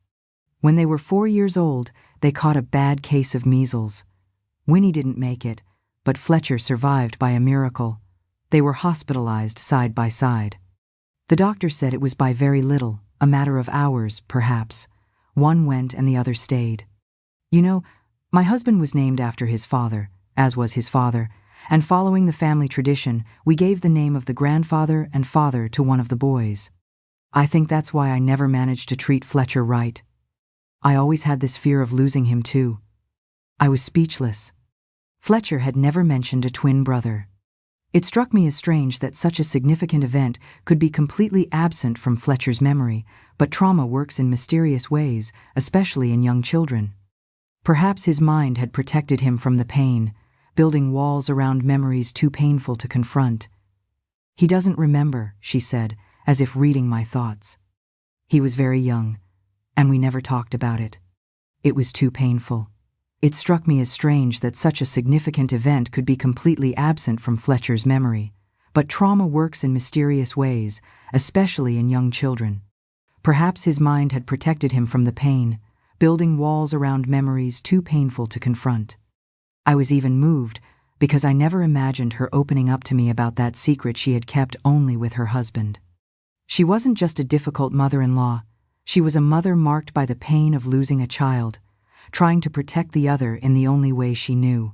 When they were 4 years old, they caught a bad case of measles. Winnie didn't make it, but Fletcher survived by a miracle. They were hospitalized side by side. The doctor said it was by very little, a matter of hours, perhaps. One went and the other stayed. You know, my husband was named after his father, as was his father, and following the family tradition, we gave the name of the grandfather and father to one of the boys. I think that's why I never managed to treat Fletcher right. I always had this fear of losing him too. I was speechless. Fletcher had never mentioned a twin brother. It struck me as strange that such a significant event could be completely absent from Fletcher's memory, but trauma works in mysterious ways, especially in young children. Perhaps his mind had protected him from the pain, building walls around memories too painful to confront. "He doesn't remember," she said, as if reading my thoughts. "He was very young, and we never talked about it. It was too painful." It struck me as strange that such a significant event could be completely absent from Fletcher's memory, but trauma works in mysterious ways, especially in young children. Perhaps his mind had protected him from the pain, building walls around memories too painful to confront. I was even moved because I never imagined her opening up to me about that secret she had kept only with her husband. She wasn't just a difficult mother-in-law. She was a mother marked by the pain of losing a child, trying to protect the other in the only way she knew.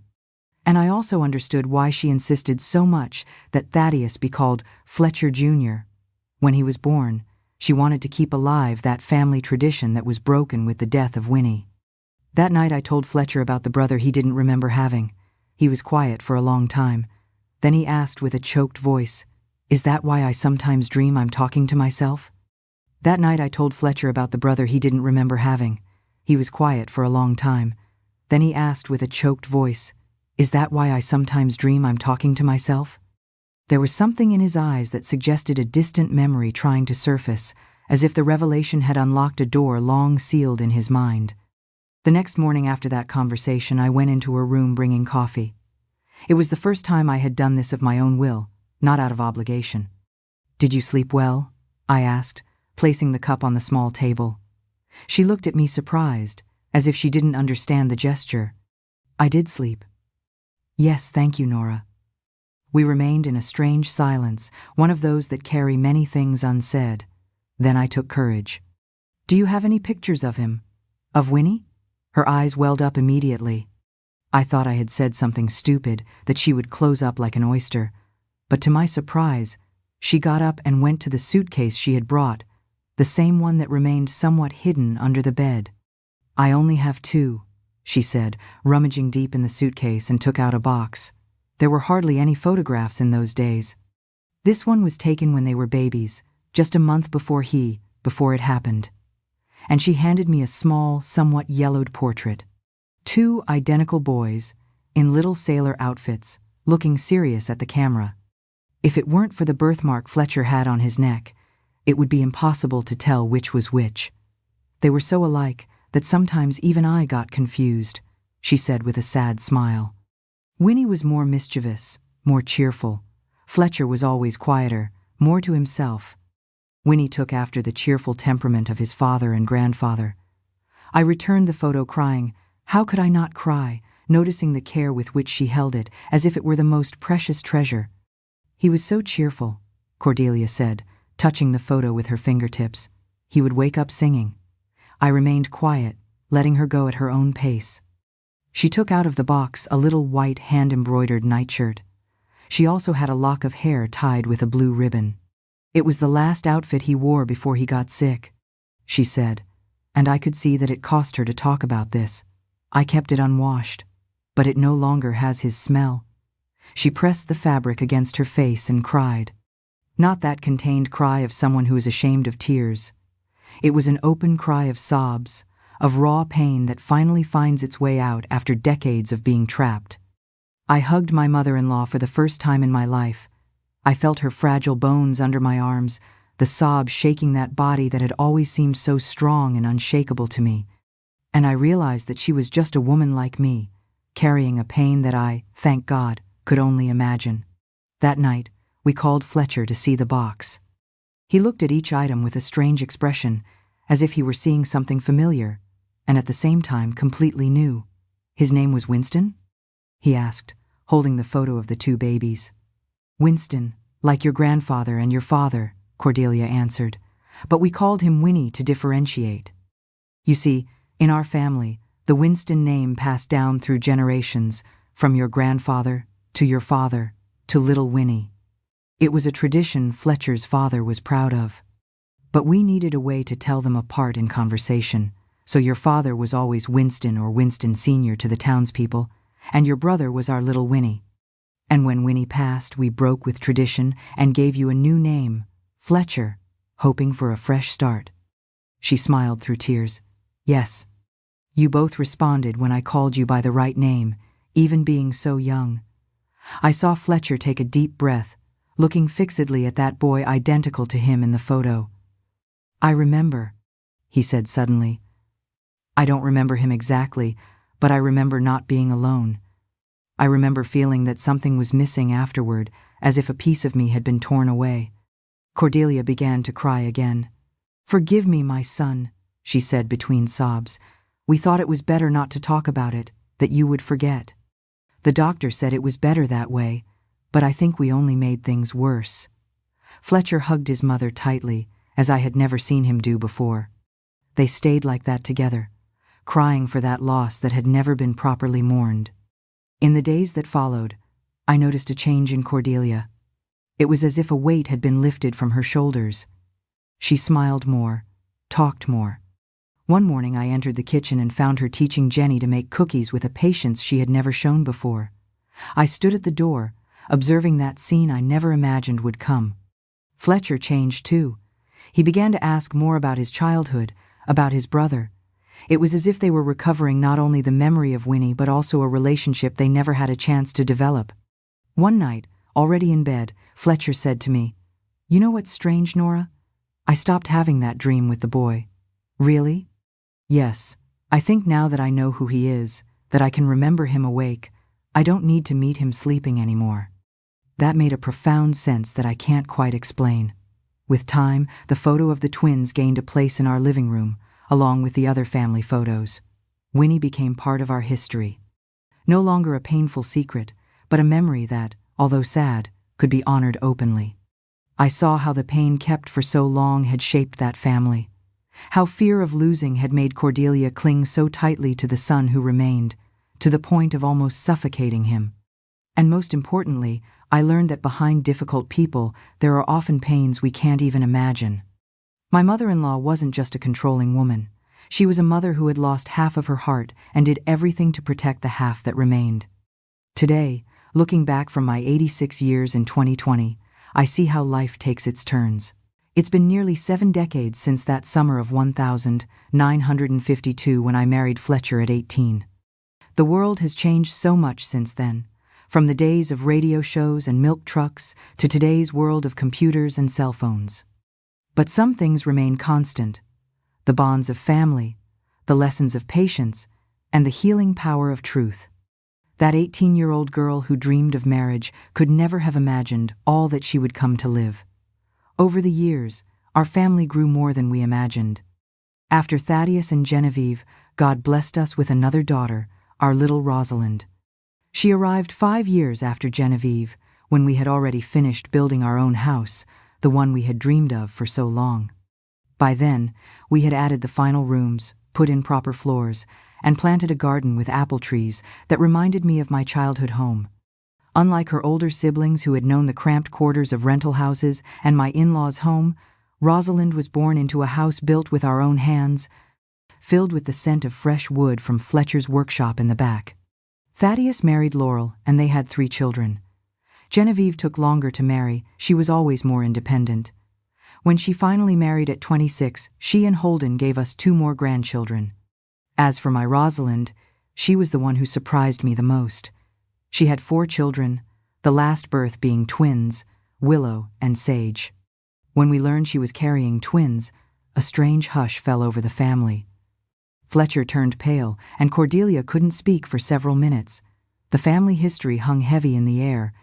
And I also understood why she insisted so much that Thaddeus be called Fletcher Jr. When he was born, she wanted to keep alive that family tradition that was broken with the death of Winnie. That night I told Fletcher about the brother he didn't remember having. He was quiet for a long time. Then he asked with a choked voice, "Is that why I sometimes dream I'm talking to myself?" That night I told Fletcher about the brother he didn't remember having. He was quiet for a long time. Then he asked with a choked voice, "Is that why I sometimes dream I'm talking to myself?" There was something in his eyes that suggested a distant memory trying to surface, as if the revelation had unlocked a door long sealed in his mind. The next morning after that conversation, I went into her room bringing coffee. It was the first time I had done this of my own will, not out of obligation. "Did you sleep well?" I asked, placing the cup on the small table. She looked at me surprised, as if she didn't understand the gesture. "I did sleep." "Yes, thank you, Nora." We remained in a strange silence, one of those that carry many things unsaid. Then I took courage. "Do you have any pictures of him? Of Winnie?" Her eyes welled up immediately. I thought I had said something stupid, that she would close up like an oyster. But to my surprise, she got up and went to the suitcase she had brought, the same one that remained somewhat hidden under the bed. "I only have 2, she said, rummaging deep in the suitcase, and took out a box. There were hardly any photographs in those days. This one was taken when they were babies, just a month before it happened. And she handed me a small, somewhat yellowed portrait. 2 identical boys, in little sailor outfits, looking serious at the camera. If it weren't for the birthmark Fletcher had on his neck, it would be impossible to tell which was which. They were so alike that sometimes even I got confused," she said with a sad smile. Winnie was more mischievous, more cheerful. Fletcher was always quieter, more to himself. Winnie took after the cheerful temperament of his father and grandfather. I returned the photo crying. How could I not cry, noticing the care with which she held it, as if it were the most precious treasure? "He was so cheerful," Cordelia said, touching the photo with her fingertips. "He would wake up singing." I remained quiet, letting her go at her own pace. She took out of the box a little white hand-embroidered nightshirt. She also had a lock of hair tied with a blue ribbon. "It was the last outfit he wore before he got sick," she said, and I could see that it cost her to talk about this. "I kept it unwashed, but it no longer has his smell." She pressed the fabric against her face and cried. Not that contained cry of someone who is ashamed of tears. It was an open cry of sobs, of raw pain that finally finds its way out after decades of being trapped. I hugged my mother-in-law for the first time in my life. I felt her fragile bones under my arms, the sobs shaking that body that had always seemed so strong and unshakable to me. And I realized that she was just a woman like me, carrying a pain that I, thank God, could only imagine. That night, we called Fletcher to see the box. He looked at each item with a strange expression, as if he were seeing something familiar, and at the same time completely new. "His name was Winston?" he asked, holding the photo of the 2 babies. "Winston, like your grandfather and your father," Cordelia answered, "but we called him Winnie to differentiate. You see, in our family, the Winston name passed down through generations, from your grandfather to your father to little Winnie. It was a tradition Fletcher's father was proud of. But we needed a way to tell them apart in conversation, so your father was always Winston or Winston Sr. to the townspeople, and your brother was our little Winnie. And when Winnie passed, we broke with tradition and gave you a new name, Fletcher, hoping for a fresh start." She smiled through tears. "Yes. You both responded when I called you by the right name, even being so young." I saw Fletcher take a deep breath, looking fixedly at that boy identical to him in the photo. "I remember," he said suddenly. "I don't remember him exactly, but I remember not being alone. I remember feeling that something was missing afterward, as if a piece of me had been torn away." Cordelia began to cry again. "Forgive me, my son," she said between sobs. "We thought it was better not to talk about it, that you would forget. The doctor said it was better that way, but I think we only made things worse." Fletcher hugged his mother tightly, as I had never seen him do before. They stayed like that together, crying for that loss that had never been properly mourned. In the days that followed, I noticed a change in Cordelia. It was as if a weight had been lifted from her shoulders. She smiled more, talked more. One morning I entered the kitchen and found her teaching Jenny to make cookies with a patience she had never shown before. I stood at the door, observing that scene I never imagined would come. Fletcher changed too. He began to ask more about his childhood, about his brother. It was as if they were recovering not only the memory of Winnie but also a relationship they never had a chance to develop. One night, already in bed, Fletcher said to me, "You know what's strange, Nora? I stopped having that dream with the boy." "Really?" "Yes. I think now that I know who he is, that I can remember him awake, I don't need to meet him sleeping anymore." That made a profound sense that I can't quite explain. With time, the photo of the twins gained a place in our living room, along with the other family photos. Winnie became part of our history. No longer a painful secret, but a memory that, although sad, could be honored openly. I saw how the pain kept for so long had shaped that family. How fear of losing had made Cordelia cling so tightly to the son who remained, to the point of almost suffocating him. And most importantly, I learned that behind difficult people, there are often pains we can't even imagine. My mother-in-law wasn't just a controlling woman. She was a mother who had lost half of her heart and did everything to protect the half that remained. Today, looking back from my 86 years in 2020, I see how life takes its turns. It's been nearly 7 decades since that summer of 1952 when I married Fletcher at 18. The world has changed so much since then, from the days of radio shows and milk trucks to today's world of computers and cell phones. But some things remain constant: the bonds of family, the lessons of patience, and the healing power of truth. That 18-year-old girl who dreamed of marriage could never have imagined all that she would come to live. Over the years, our family grew more than we imagined. After Thaddeus and Genevieve, God blessed us with another daughter, our little Rosalind. She arrived 5 years after Genevieve, when we had already finished building our own house, the one we had dreamed of for so long. By then, we had added the final rooms, put in proper floors, and planted a garden with apple trees that reminded me of my childhood home. Unlike her older siblings who had known the cramped quarters of rental houses and my in-laws' home, Rosalind was born into a house built with our own hands, filled with the scent of fresh wood from Fletcher's workshop in the back. Thaddeus married Laurel, and they had 3 children. Genevieve took longer to marry. She was always more independent. When she finally married at 26, she and Holden gave us 2 more grandchildren. As for my Rosalind, she was the one who surprised me the most. She had 4 children, the last birth being twins, Willow and Sage. When we learned she was carrying twins, a strange hush fell over the family. Fletcher turned pale, and Cordelia couldn't speak for several minutes. The family history hung heavy in the air.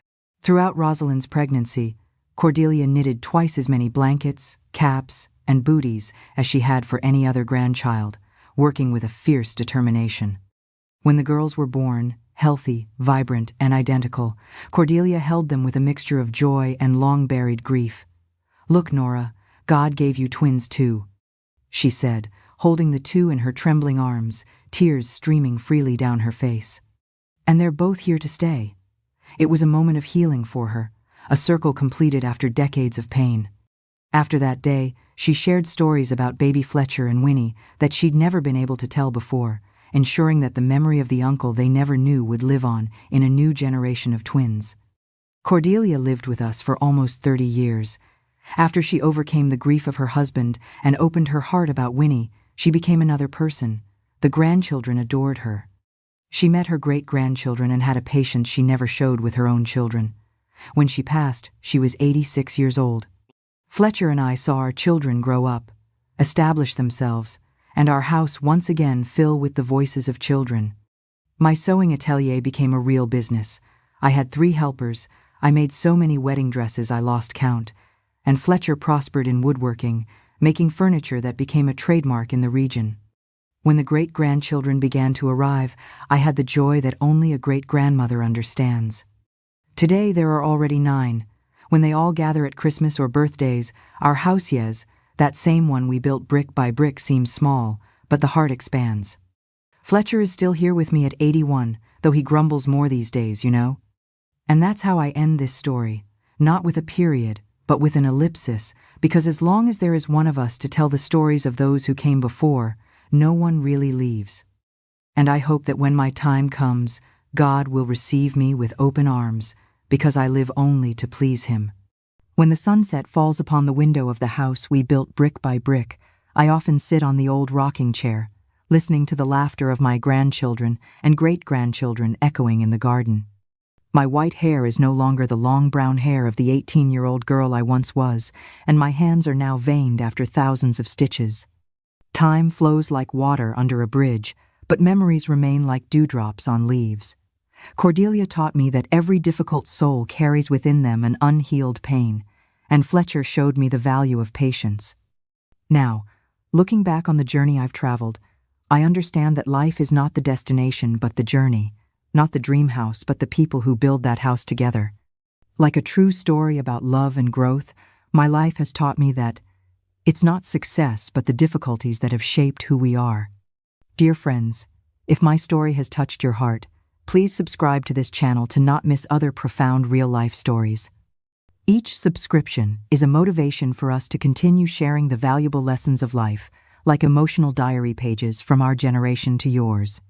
Throughout Rosalind's pregnancy, Cordelia knitted twice as many blankets, caps, and booties as she had for any other grandchild, working with a fierce determination. When the girls were born, healthy, vibrant, and identical, Cordelia held them with a mixture of joy and long-buried grief. "Look, Nora, God gave you twins too," she said, holding the 2 in her trembling arms, tears streaming freely down her face. "And they're both here to stay." It was a moment of healing for her, a circle completed after decades of pain. After that day, she shared stories about baby Fletcher and Winnie that she'd never been able to tell before, ensuring that the memory of the uncle they never knew would live on in a new generation of twins. Cordelia lived with us for almost 30 years. After she overcame the grief of her husband and opened her heart about Winnie, she became another person. The grandchildren adored her. She met her great-grandchildren and had a patience she never showed with her own children. When she passed, she was 86 years old. Fletcher and I saw our children grow up, establish themselves, and our house once again fill with the voices of children. My sewing atelier became a real business. I had 3 helpers. I made so many wedding dresses I lost count. And Fletcher prospered in woodworking, making furniture that became a trademark in the region. When the great-grandchildren began to arrive, I had the joy that only a great-grandmother understands. Today there are already 9. When they all gather at Christmas or birthdays, our house, yes, that same one we built brick by brick, seems small, but the heart expands. Fletcher is still here with me at 81, though he grumbles more these days, you know. And that's how I end this story, not with a period, but with an ellipsis, because as long as there is one of us to tell the stories of those who came before, no one really leaves. And I hope that when my time comes, God will receive me with open arms, because I live only to please Him. When the sunset falls upon the window of the house we built brick by brick, I often sit on the old rocking chair, listening to the laughter of my grandchildren and great-grandchildren echoing in the garden. My white hair is no longer the long brown hair of the 18-year-old girl I once was, and my hands are now veined after thousands of stitches. Time flows like water under a bridge, but memories remain like dewdrops on leaves. Cordelia taught me that every difficult soul carries within them an unhealed pain, and Fletcher showed me the value of patience. Now, looking back on the journey I've traveled, I understand that life is not the destination but the journey, not the dream house but the people who build that house together. Like a true story about love and growth, my life has taught me that it's not success but the difficulties that have shaped who we are. Dear friends, if my story has touched your heart, please subscribe to this channel to not miss other profound real-life stories. Each subscription is a motivation for us to continue sharing the valuable lessons of life, like emotional diary pages from our generation to yours.